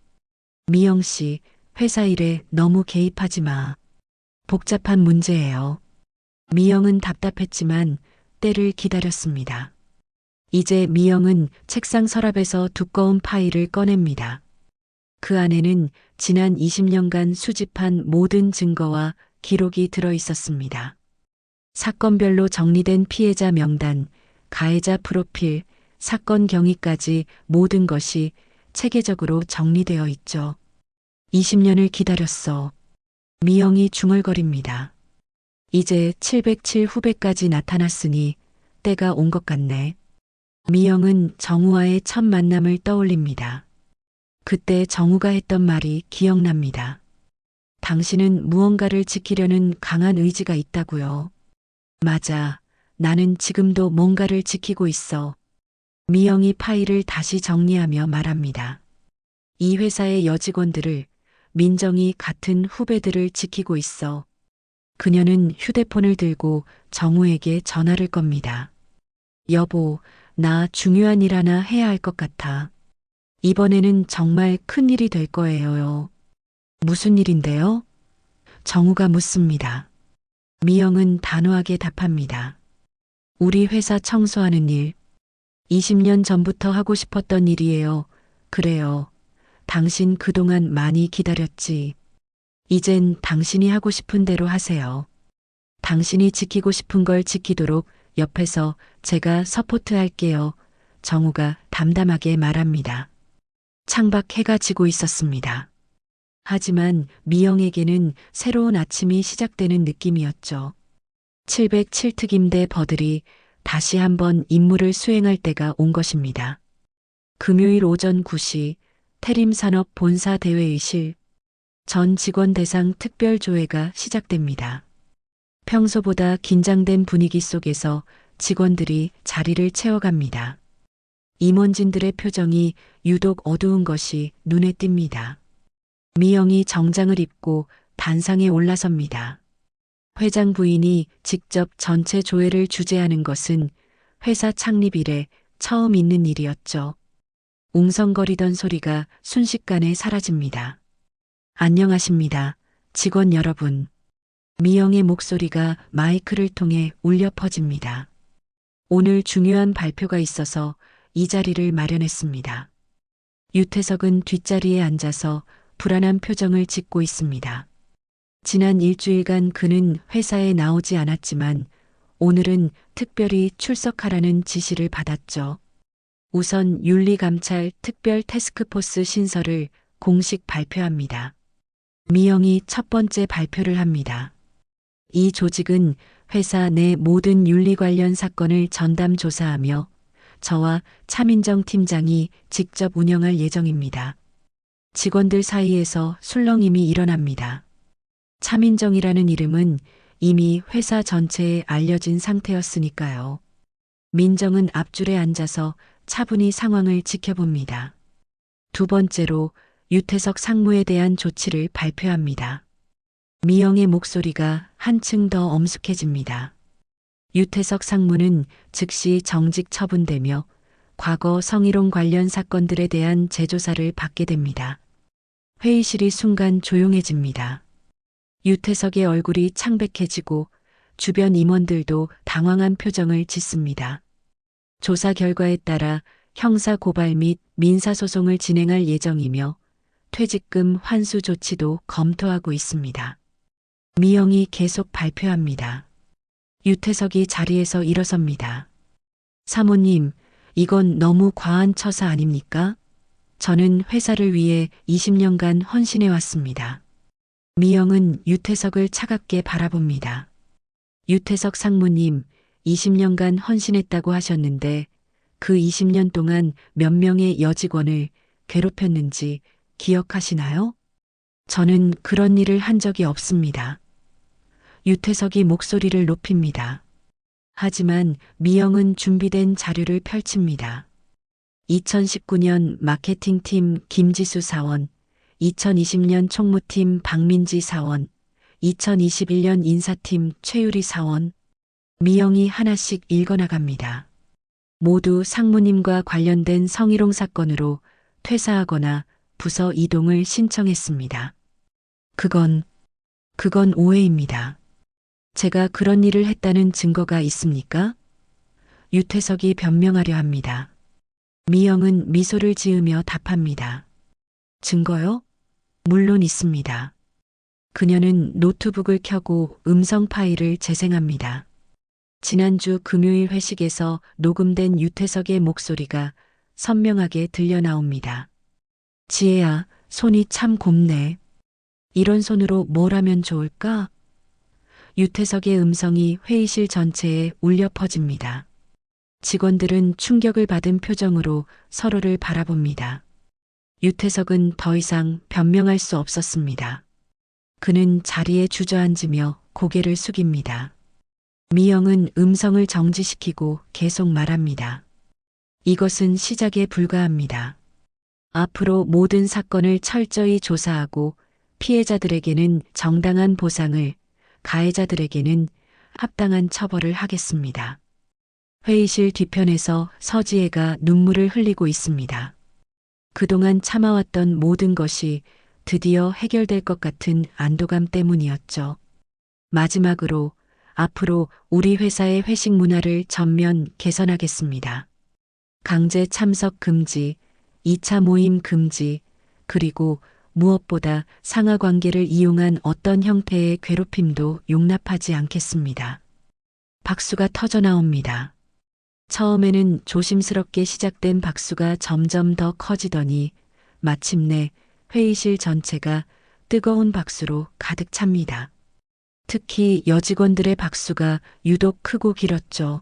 미영 씨, 회사 일에 너무 개입하지 마. 복잡한 문제예요. 미영은 답답했지만 때를 기다렸습니다. 이제 미영은 책상 서랍에서 두꺼운 파일을 꺼냅니다. 그 안에는 지난 20년간 수집한 모든 증거와 기록이 들어 있었습니다. 사건별로 정리된 피해자 명단, 가해자 프로필, 사건 경위까지 모든 것이 체계적으로 정리되어 있죠. 20년을 기다렸어. 미영이 중얼거립니다. 이제 707 후배까지 나타났으니 때가 온 것 같네. 미영은 정우와의 첫 만남을 떠올립니다. 그때 정우가 했던 말이 기억납니다. 당신은 무언가를 지키려는 강한 의지가 있다고요. 맞아. 나는 지금도 뭔가를 지키고 있어. 미영이 파일을 다시 정리하며 말합니다. 이 회사의 여직원들을, 민정이 같은 후배들을 지키고 있어. 그녀는 휴대폰을 들고 정우에게 전화를 겁니다. 여보, 나 중요한 일 하나 해야 할 것 같아. 이번에는 정말 큰 일이 될 거예요. 무슨 일인데요? 정우가 묻습니다. 미영은 단호하게 답합니다. 우리 회사 청소하는 일. 20년 전부터 하고 싶었던 일이에요. 그래요. 당신 그동안 많이 기다렸지. 이젠 당신이 하고 싶은 대로 하세요. 당신이 지키고 싶은 걸 지키도록 옆에서 제가 서포트할게요. 정우가 담담하게 말합니다. 창밖 해가 지고 있었습니다. 하지만 미영에게는 새로운 아침이 시작되는 느낌이었죠. 707특임대 버들이 다시 한번 임무를 수행할 때가 온 것입니다. 금요일 오전 9시 태림산업 본사 대회의실 전 직원 대상 특별조회가 시작됩니다. 평소보다 긴장된 분위기 속에서 직원들이 자리를 채워갑니다. 임원진들의 표정이 유독 어두운 것이 눈에 띕니다. 미영이 정장을 입고 단상에 올라섭니다. 회장 부인이 직접 전체 조회를 주재하는 것은 회사 창립 이래 처음 있는 일이었죠. 웅성거리던 소리가 순식간에 사라집니다. 안녕하십니다, 직원 여러분. 미영의 목소리가 마이크를 통해 울려 퍼집니다. 오늘 중요한 발표가 있어서 이 자리를 마련했습니다. 유태석은 뒷자리에 앉아서 불안한 표정을 짓고 있습니다. 지난 일주일간 그는 회사에 나오지 않았지만 오늘은 특별히 출석하라는 지시를 받았죠. 우선 윤리감찰 특별 태스크포스 신설을 공식 발표합니다. 미영이 첫 번째 발표를 합니다. 이 조직은 회사 내 모든 윤리 관련 사건을 전담 조사하며 저와 차민정 팀장이 직접 운영할 예정입니다. 직원들 사이에서 술렁임이 일어납니다. 차민정이라는 이름은 이미 회사 전체에 알려진 상태였으니까요. 민정은 앞줄에 앉아서 차분히 상황을 지켜봅니다. 두 번째로 유태석 상무에 대한 조치를 발표합니다. 미영의 목소리가 한층 더 엄숙해집니다. 유태석 상무는 즉시 정직 처분되며 과거 성희롱 관련 사건들에 대한 재조사를 받게 됩니다. 회의실이 순간 조용해집니다. 유태석의 얼굴이 창백해지고 주변 임원들도 당황한 표정을 짓습니다. 조사 결과에 따라 형사 고발 및 민사소송을 진행할 예정이며 퇴직금 환수 조치도 검토하고 있습니다. 미영이 계속 발표합니다. 유태석이 자리에서 일어섭니다. 사모님, 이건 너무 과한 처사 아닙니까? 저는 회사를 위해 20년간 헌신해 왔습니다. 미영은 유태석을 차갑게 바라봅니다. 유태석 상무님, 20년간 헌신했다고 하셨는데 그 20년 동안 몇 명의 여직원을 괴롭혔는지 기억하시나요? 저는 그런 일을 한 적이 없습니다. 유태석이 목소리를 높입니다. 하지만 미영은 준비된 자료를 펼칩니다. 2019년 마케팅팀 김지수 사원, 2020년 총무팀 박민지 사원, 2021년 인사팀 최유리 사원. 미영이 하나씩 읽어나갑니다. 모두 상무님과 관련된 성희롱 사건으로 퇴사하거나 부서 이동을 신청했습니다. 그건 오해입니다. 제가 그런 일을 했다는 증거가 있습니까? 유태석이 변명하려 합니다. 미영은 미소를 지으며 답합니다. 증거요? 물론 있습니다. 그녀는 노트북을 켜고 음성 파일을 재생합니다. 지난주 금요일 회식에서 녹음된 유태석의 목소리가 선명하게 들려 나옵니다. 지혜야, 손이 참 곱네. 이런 손으로 뭘 하면 좋을까? 유태석의 음성이 회의실 전체에 울려 퍼집니다. 직원들은 충격을 받은 표정으로 서로를 바라봅니다. 유태석은 더 이상 변명할 수 없었습니다. 그는 자리에 주저앉으며 고개를 숙입니다. 미영은 음성을 정지시키고 계속 말합니다. 이것은 시작에 불과합니다. 앞으로 모든 사건을 철저히 조사하고 피해자들에게는 정당한 보상을, 가해자들에게는 합당한 처벌을 하겠습니다. 회의실 뒤편에서 서지혜가 눈물을 흘리고 있습니다. 그동안 참아왔던 모든 것이 드디어 해결될 것 같은 안도감 때문이었죠. 마지막으로 앞으로 우리 회사의 회식 문화를 전면 개선하겠습니다. 강제 참석 금지, 2차 모임 금지, 그리고 무엇보다 상하 관계를 이용한 어떤 형태의 괴롭힘도 용납하지 않겠습니다. 박수가 터져 나옵니다. 처음에는 조심스럽게 시작된 박수가 점점 더 커지더니 마침내 회의실 전체가 뜨거운 박수로 가득 찹니다. 특히 여직원들의 박수가 유독 크고 길었죠.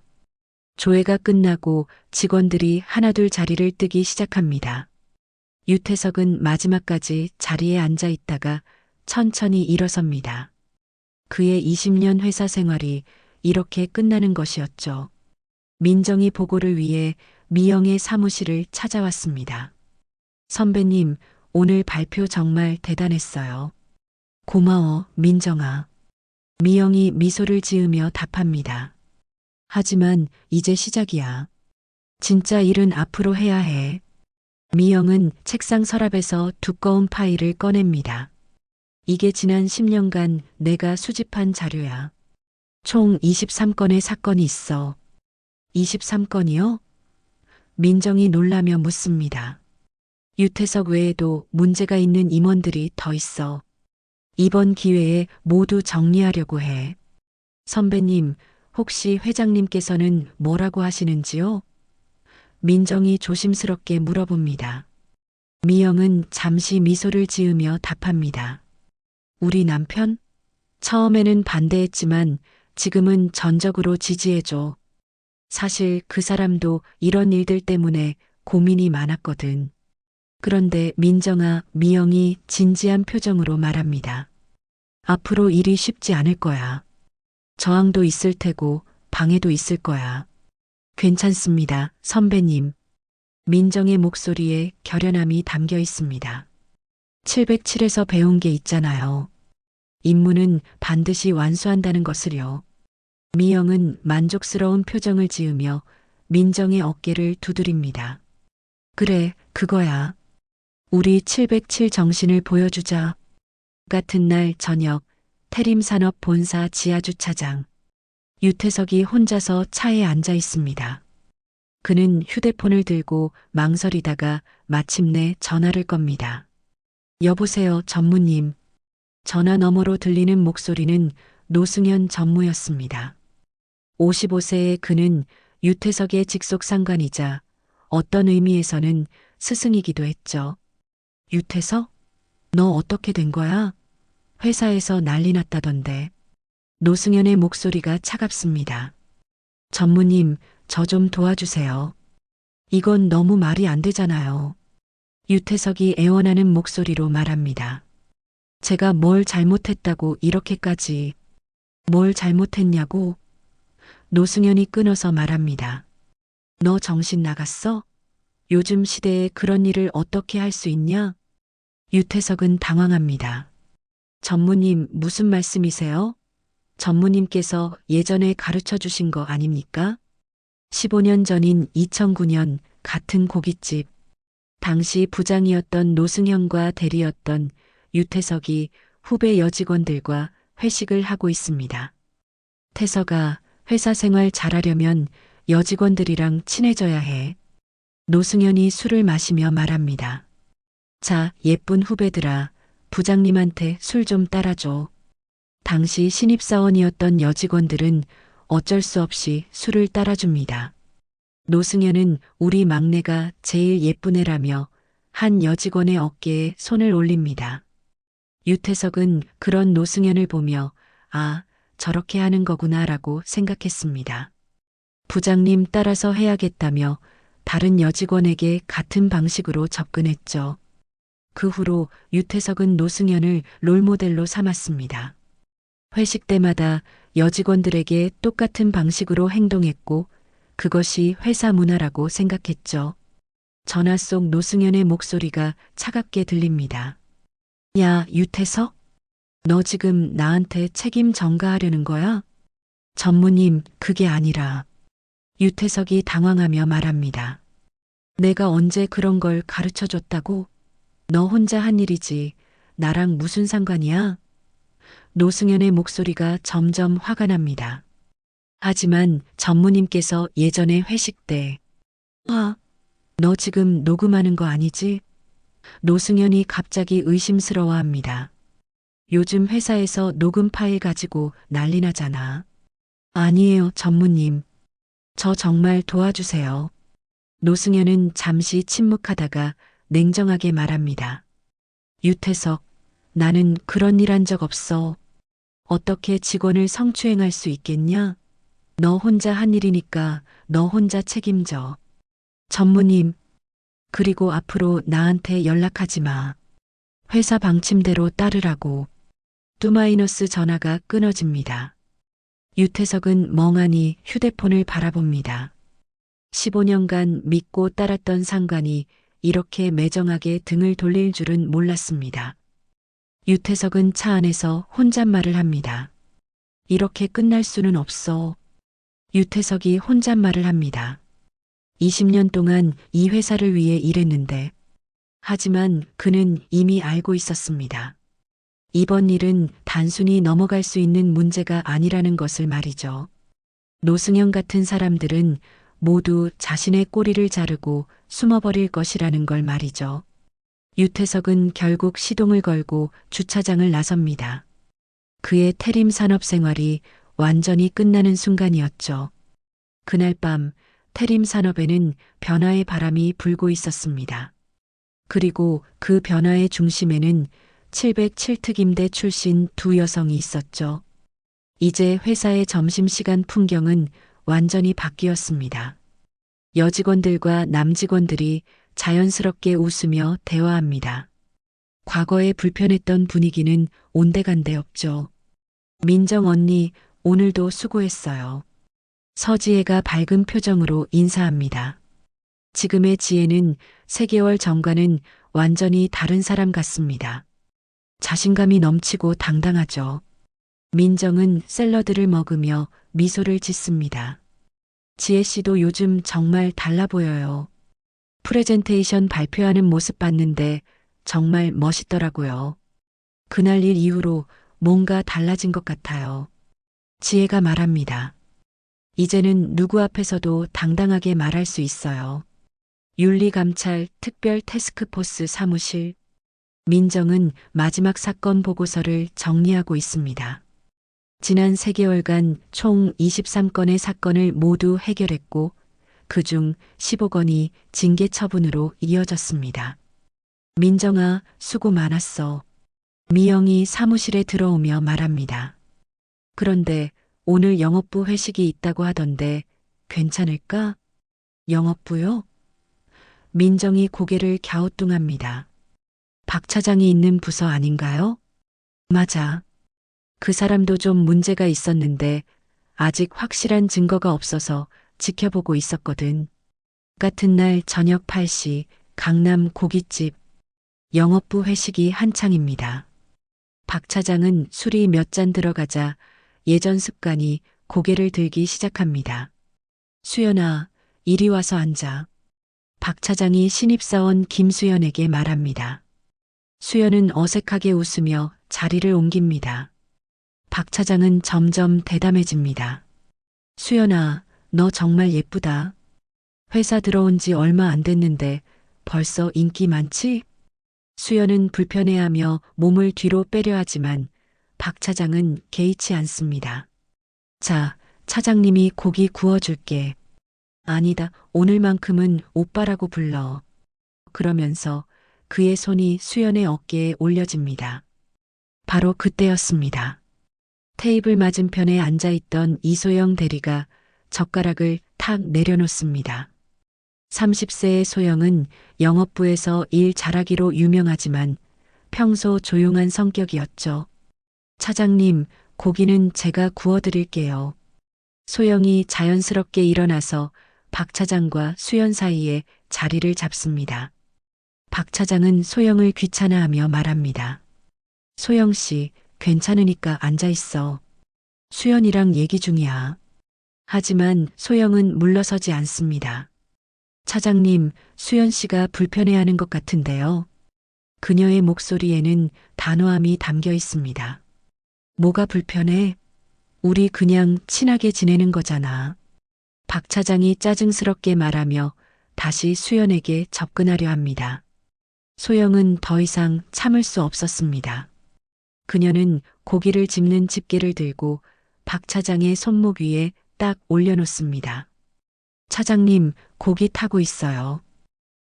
조회가 끝나고 직원들이 하나둘 자리를 뜨기 시작합니다. 유태석은 마지막까지 자리에 앉아 있다가 천천히 일어섭니다. 그의 20년 회사 생활이 이렇게 끝나는 것이었죠. 민정이 보고를 위해 미영의 사무실을 찾아왔습니다. 선배님, 오늘 발표 정말 대단했어요. 고마워, 민정아. 미영이 미소를 지으며 답합니다. 하지만 이제 시작이야. 진짜 일은 앞으로 해야 해. 미영은 책상 서랍에서 두꺼운 파일을 꺼냅니다. 이게 지난 10년간 내가 수집한 자료야. 총 23건의 사건이 있어. 23건이요? 민정이 놀라며 묻습니다. 유태석 외에도 문제가 있는 임원들이 더 있어. 이번 기회에 모두 정리하려고 해. 선배님, 혹시 회장님께서는 뭐라고 하시는지요? 민정이 조심스럽게 물어봅니다. 미영은 잠시 미소를 지으며 답합니다. 우리 남편? 처음에는 반대했지만 지금은 전적으로 지지해줘. 사실 그 사람도 이런 일들 때문에 고민이 많았거든. 그런데 민정아, 미영이 진지한 표정으로 말합니다. 앞으로 일이 쉽지 않을 거야. 저항도 있을 테고 방해도 있을 거야. 괜찮습니다, 선배님. 민정의 목소리에 결연함이 담겨 있습니다. 707에서 배운 게 있잖아요. 임무는 반드시 완수한다는 것을요. 미영은 만족스러운 표정을 지으며 민정의 어깨를 두드립니다. 그래, 그거야. 우리 707 정신을 보여주자. 같은 날 저녁, 태림산업 본사 지하주차장. 유태석이 혼자서 차에 앉아 있습니다. 그는 휴대폰을 들고 망설이다가 마침내 전화를 겁니다. 여보세요, 전무님. 전화 너머로 들리는 목소리는 노승현 전무였습니다. 55세의 그는 유태석의 직속 상관이자 어떤 의미에서는 스승이기도 했죠. 유태석? 너 어떻게 된 거야? 회사에서 난리 났다던데. 노승현의 목소리가 차갑습니다. 전무님, 저 좀 도와주세요. 이건 너무 말이 안 되잖아요. 유태석이 애원하는 목소리로 말합니다. 제가 뭘 잘못했다고 이렇게까지. 뭘 잘못했냐고? 노승현이 끊어서 말합니다. 너 정신 나갔어? 요즘 시대에 그런 일을 어떻게 할 수 있냐? 유태석은 당황합니다. 전무님, 무슨 말씀이세요? 전무님께서 예전에 가르쳐 주신 거 아닙니까? 15년 전인 2009년 같은 고깃집. 당시 부장이었던 노승현과 대리였던 유태석이 후배 여직원들과 회식을 하고 있습니다. 태석아, 회사 생활 잘하려면 여직원들이랑 친해져야 해. 노승현이 술을 마시며 말합니다. 자, 예쁜 후배들아, 부장님한테 술 좀 따라줘. 당시 신입사원이었던 여직원들은 어쩔 수 없이 술을 따라줍니다. 노승현은 우리 막내가 제일 예쁜 애라며 한 여직원의 어깨에 손을 올립니다. 유태석은 그런 노승현을 보며 아, 저렇게 하는 거구나라고 생각했습니다. 부장님 따라서 해야겠다며 다른 여직원에게 같은 방식으로 접근했죠. 그 후로 유태석은 노승현을 롤모델로 삼았습니다. 회식 때마다 여직원들에게 똑같은 방식으로 행동했고 그것이 회사 문화라고 생각했죠. 전화 속 노승현의 목소리가 차갑게 들립니다. 야, 유태석? 너 지금 나한테 책임 전가하려는 거야? 전무님, 그게 아니라. 유태석이 당황하며 말합니다. 내가 언제 그런 걸 가르쳐 줬다고? 너 혼자 한 일이지. 나랑 무슨 상관이야? 노승현의 목소리가 점점 화가 납니다. 하지만 전무님께서 예전에 회식 때 너 지금 녹음하는 거 아니지? 노승현이 갑자기 의심스러워합니다. 요즘 회사에서 녹음 파일 가지고 난리 나잖아. 아니에요, 전무님. 저 정말 도와주세요. 노승현은 잠시 침묵하다가 냉정하게 말합니다. 유태석, 나는 그런 일 한 적 없어. 어떻게 직원을 성추행할 수 있겠냐? 너 혼자 한 일이니까 너 혼자 책임져. 전무님, 그리고 앞으로 나한테 연락하지 마. 회사 방침대로 따르라고. 뚜마이너스 전화가 끊어집니다. 유태석은 멍하니 휴대폰을 바라봅니다. 15년간 믿고 따랐던 상관이 이렇게 매정하게 등을 돌릴 줄은 몰랐습니다. 유태석은 차 안에서 혼잣말을 합니다. 이렇게 끝날 수는 없어. 유태석이 혼잣말을 합니다. 20년 동안 이 회사를 위해 일했는데, 하지만 그는 이미 알고 있었습니다. 이번 일은 단순히 넘어갈 수 있는 문제가 아니라는 것을 말이죠. 노승현 같은 사람들은 모두 자신의 꼬리를 자르고 숨어버릴 것이라는 걸 말이죠. 유태석은 결국 시동을 걸고 주차장을 나섭니다. 그의 태림 산업 생활이 완전히 끝나는 순간이었죠. 그날 밤 태림 산업에는 변화의 바람이 불고 있었습니다. 그리고 그 변화의 중심에는 707특임대 출신 두 여성이 있었죠. 이제 회사의 점심시간 풍경은 완전히 바뀌었습니다. 여직원들과 남직원들이 자연스럽게 웃으며 대화합니다. 과거에 불편했던 분위기는 온데간데 없죠. 민정 언니, 오늘도 수고했어요. 서지혜가 밝은 표정으로 인사합니다. 지금의 지혜는 3개월 전과는 완전히 다른 사람 같습니다. 자신감이 넘치고 당당하죠. 민정은 샐러드를 먹으며 미소를 짓습니다. 지혜 씨도 요즘 정말 달라 보여요. 프레젠테이션 발표하는 모습 봤는데 정말 멋있더라고요. 그날 일 이후로 뭔가 달라진 것 같아요. 지혜가 말합니다. 이제는 누구 앞에서도 당당하게 말할 수 있어요. 윤리감찰 특별 태스크포스 사무실. 민정은 마지막 사건 보고서를 정리하고 있습니다. 지난 3개월간 총 23건의 사건을 모두 해결했고 그중 15건이 징계 처분으로 이어졌습니다. 민정아, 수고 많았어. 미영이 사무실에 들어오며 말합니다. 그런데 오늘 영업부 회식이 있다고 하던데 괜찮을까? 영업부요? 민정이 고개를 갸우뚱합니다. 박 차장이 있는 부서 아닌가요? 맞아. 그 사람도 좀 문제가 있었는데 아직 확실한 증거가 없어서 지켜보고 있었거든. 같은 날 저녁 8시 강남 고깃집 영업부 회식이 한창입니다. 박 차장은 술이 몇 잔 들어가자 예전 습관이 고개를 들기 시작합니다. 수연아, 이리 와서 앉아. 박 차장이 신입사원 김수연에게 말합니다. 수연은 어색하게 웃으며 자리를 옮깁니다. 박 차장은 점점 대담해집니다. 수연아, 너 정말 예쁘다. 회사 들어온 지 얼마 안 됐는데 벌써 인기 많지? 수연은 불편해하며 몸을 뒤로 빼려 하지만 박 차장은 개의치 않습니다. 자, 차장님이 고기 구워줄게. 아니다, 오늘만큼은 오빠라고 불러. 그러면서 그의 손이 수연의 어깨에 올려집니다. 바로 그때였습니다. 테이블 맞은편에 앉아있던 이소영 대리가 젓가락을 탁 내려놓습니다. 30세의 소영은 영업부에서 일 잘하기로 유명하지만 평소 조용한 성격이었죠. 차장님, 고기는 제가 구워드릴게요. 소영이 자연스럽게 일어나서 박 차장과 수연 사이에 자리를 잡습니다. 박 차장은 소영을 귀찮아하며 말합니다. 소영 씨, 괜찮으니까 앉아있어. 수연이랑 얘기 중이야. 하지만 소영은 물러서지 않습니다. 차장님, 수연 씨가 불편해하는 것 같은데요. 그녀의 목소리에는 단호함이 담겨 있습니다. 뭐가 불편해? 우리 그냥 친하게 지내는 거잖아. 박 차장이 짜증스럽게 말하며 다시 수연에게 접근하려 합니다. 소영은 더 이상 참을 수 없었습니다. 그녀는 고기를 집는 집게를 들고 박 차장의 손목 위에 딱 올려놓습니다. 차장님, 고기 타고 있어요.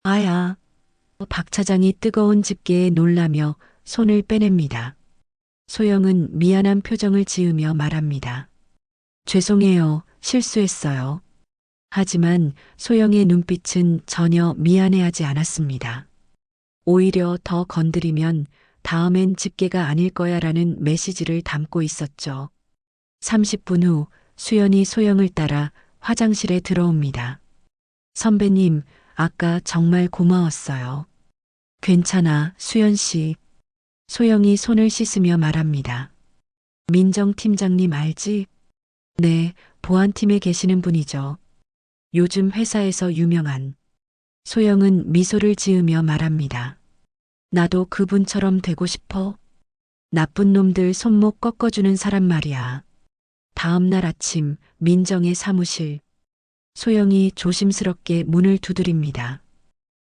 아야. 박 차장이 뜨거운 집게에 놀라며 손을 빼냅니다. 소영은 미안한 표정을 지으며 말합니다. 죄송해요. 실수했어요. 하지만 소영의 눈빛은 전혀 미안해하지 않았습니다. 오히려 더 건드리면 다음엔 집게가 아닐 거야라는 메시지를 담고 있었죠. 30분 후 수연이 소영을 따라 화장실에 들어옵니다. 선배님, 아까 정말 고마웠어요. 괜찮아, 수연 씨. 소영이 손을 씻으며 말합니다. 민정 팀장님 알지? 네, 보안팀에 계시는 분이죠. 요즘 회사에서 유명한. 소영은 미소를 지으며 말합니다. 나도 그분처럼 되고 싶어. 나쁜 놈들 손목 꺾어주는 사람 말이야. 다음 날 아침 민정의 사무실. 소영이 조심스럽게 문을 두드립니다.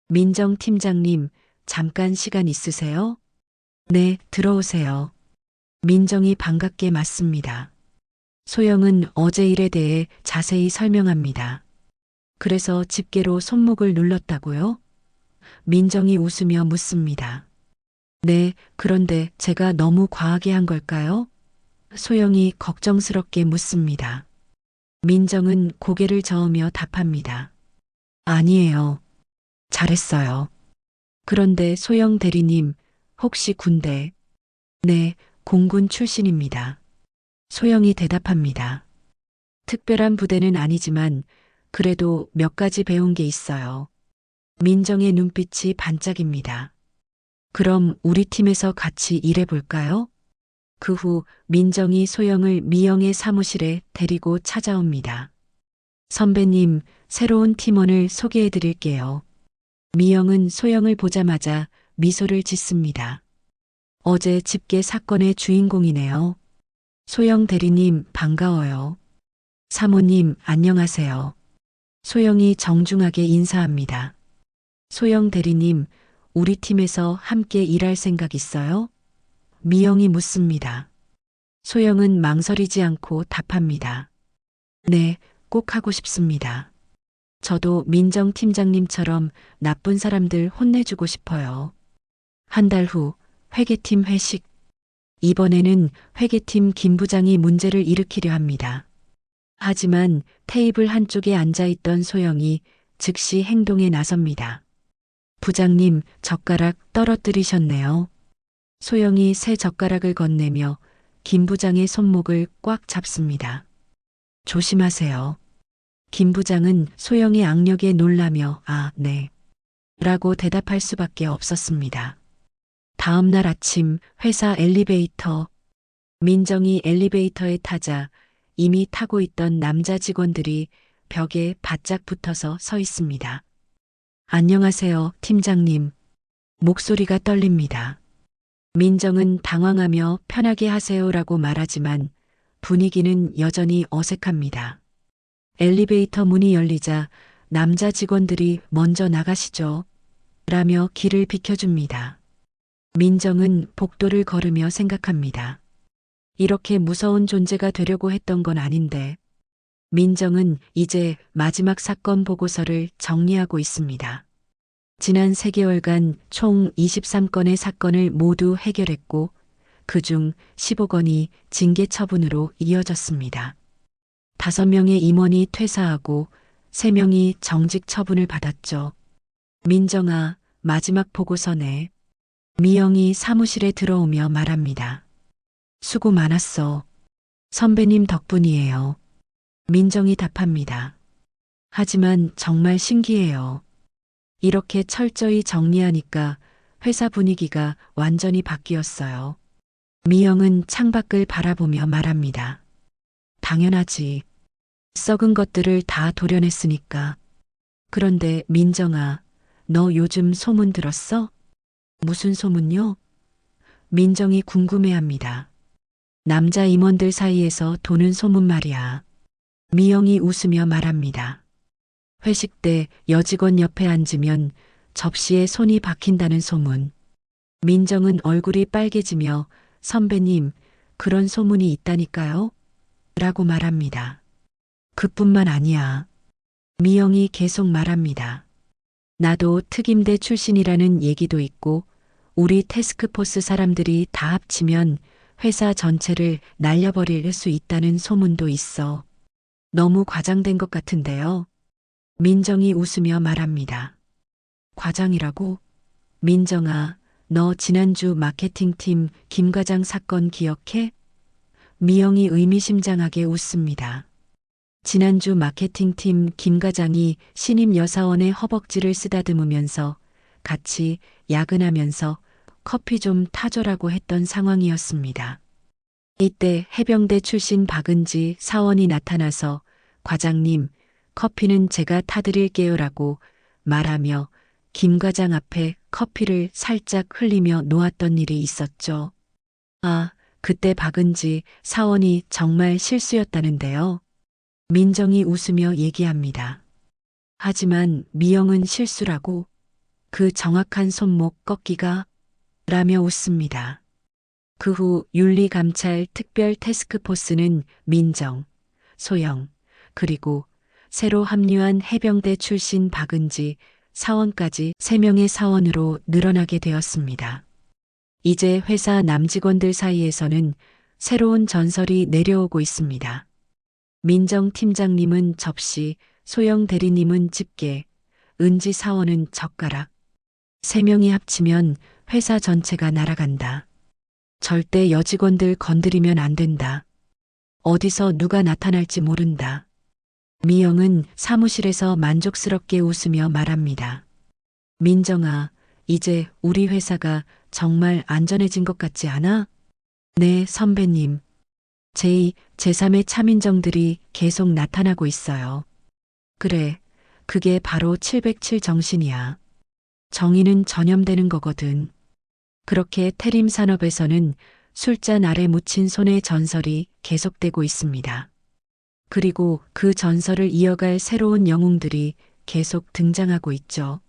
민정 팀장님, 잠깐 시간 있으세요? 네, 들어오세요. 민정이 반갑게 맞습니다. 소영은 어제 일에 대해 자세히 설명합니다. 그래서 집게로 손목을 눌렀다고요? 민정이 웃으며 묻습니다. 네, 그런데 제가 너무 과하게 한 걸까요? 소영이 걱정스럽게 묻습니다. 민정은 고개를 저으며 답합니다. 아니에요. 잘했어요. 그런데 소영 대리님, 혹시 군대? 네, 공군 출신입니다. 소영이 대답합니다. 특별한 부대는 아니지만 그래도 몇 가지 배운 게 있어요. 민정의 눈빛이 반짝입니다. 그럼 우리 팀에서 같이 일해 볼까요? 그 후 민정이 소영을 미영의 사무실에 데리고 찾아옵니다. 선배님, 새로운 팀원을 소개해 드릴게요. 미영은 소영을 보자마자 미소를 짓습니다. 어제 집계 사건의 주인공이네요. 소영 대리님, 반가워요. 사모님, 안녕하세요. 소영이 정중하게 인사합니다. 소영 대리님, 우리 팀에서 함께 일할 생각 있어요? 미영이 묻습니다. 소영은 망설이지 않고 답합니다. 네, 꼭 하고 싶습니다. 저도 민정 팀장님처럼 나쁜 사람들 혼내주고 싶어요. 한 달 후 회계팀 회식. 이번에는 회계팀 김 부장이 문제를 일으키려 합니다. 하지만 테이블 한쪽에 앉아있던 소영이 즉시 행동에 나섭니다. 부장님, 젓가락 떨어뜨리셨네요. 소영이 새 젓가락을 건네며 김 부장의 손목을 꽉 잡습니다. 조심하세요. 김 부장은 소영의 악력에 놀라며 아, 네. 라고 대답할 수밖에 없었습니다. 다음 날 아침 회사 엘리베이터. 민정이 엘리베이터에 타자 이미 타고 있던 남자 직원들이 벽에 바짝 붙어서 서 있습니다. 안녕하세요, 팀장님. 목소리가 떨립니다. 민정은 당황하며 편하게 하세요라고 말하지만 분위기는 여전히 어색합니다. 엘리베이터 문이 열리자 남자 직원들이 먼저 나가시죠. 라며 길을 비켜줍니다. 민정은 복도를 걸으며 생각합니다. 이렇게 무서운 존재가 되려고 했던 건 아닌데. 민정은 이제 마지막 사건 보고서를 정리하고 있습니다. 지난 3개월간 총 23건의 사건을 모두 해결했고 그중 15건이 징계 처분으로 이어졌습니다. 5명의 임원이 퇴사하고 3명이 정직 처분을 받았죠. 민정아, 마지막 보고서 내. 미영이 사무실에 들어오며 말합니다. 수고 많았어. 선배님 덕분이에요. 민정이 답합니다. 하지만 정말 신기해요. 이렇게 철저히 정리하니까 회사 분위기가 완전히 바뀌었어요. 미영은 창밖을 바라보며 말합니다. 당연하지. 썩은 것들을 다 도려냈으니까. 그런데 민정아, 너 요즘 소문 들었어? 무슨 소문요? 민정이 궁금해합니다. 남자 임원들 사이에서 도는 소문 말이야. 미영이 웃으며 말합니다. 회식 때 여직원 옆에 앉으면 접시에 손이 박힌다는 소문. 민정은 얼굴이 빨개지며 선배님, 그런 소문이 있다니까요? 라고 말합니다. 그뿐만 아니야. 미영이 계속 말합니다. 나도 특임대 출신이라는 얘기도 있고 우리 태스크포스 사람들이 다 합치면 회사 전체를 날려버릴 수 있다는 소문도 있어. 너무 과장된 것 같은데요. 민정이 웃으며 말합니다. 과장이라고? 민정아, 너 지난주 마케팅팀 김 과장 사건 기억해? 미영이 의미심장하게 웃습니다. 지난주 마케팅팀 김 과장이 신임 여사원의 허벅지를 쓰다듬으면서 같이 야근하면서 커피 좀 타줘라고 했던 상황이었습니다. 이때 해병대 출신 박은지 사원이 나타나서 과장님, 커피는 제가 타드릴게요라고 말하며 김 과장 앞에 커피를 살짝 흘리며 놓았던 일이 있었죠. 아, 그때 박은지 사원이 정말 실수였다는데요. 민정이 웃으며 얘기합니다. 하지만 미영은 실수라고 그 정확한 손목 꺾기가 라며 웃습니다. 그 후 윤리감찰 특별 태스크포스는 민정, 소영, 그리고 새로 합류한 해병대 출신 박은지 사원까지 3명의 사원으로 늘어나게 되었습니다. 이제 회사 남직원들 사이에서는 새로운 전설이 내려오고 있습니다. 민정 팀장님은 접시, 소영 대리님은 집게, 은지 사원은 젓가락. 3명이 합치면 회사 전체가 날아간다. 절대 여직원들 건드리면 안 된다. 어디서 누가 나타날지 모른다. 미영은 사무실에서 만족스럽게 웃으며 말합니다. 민정아, 이제 우리 회사가 정말 안전해진 것 같지 않아? 네, 선배님. 제2, 제3의 차민정들이 계속 나타나고 있어요. 그래, 그게 바로 707 정신이야. 정의는 전염되는 거거든. 그렇게 태림 산업에서는 술잔 아래 묻힌 손의 전설이 계속되고 있습니다. 그리고 그 전설을 이어갈 새로운 영웅들이 계속 등장하고 있죠.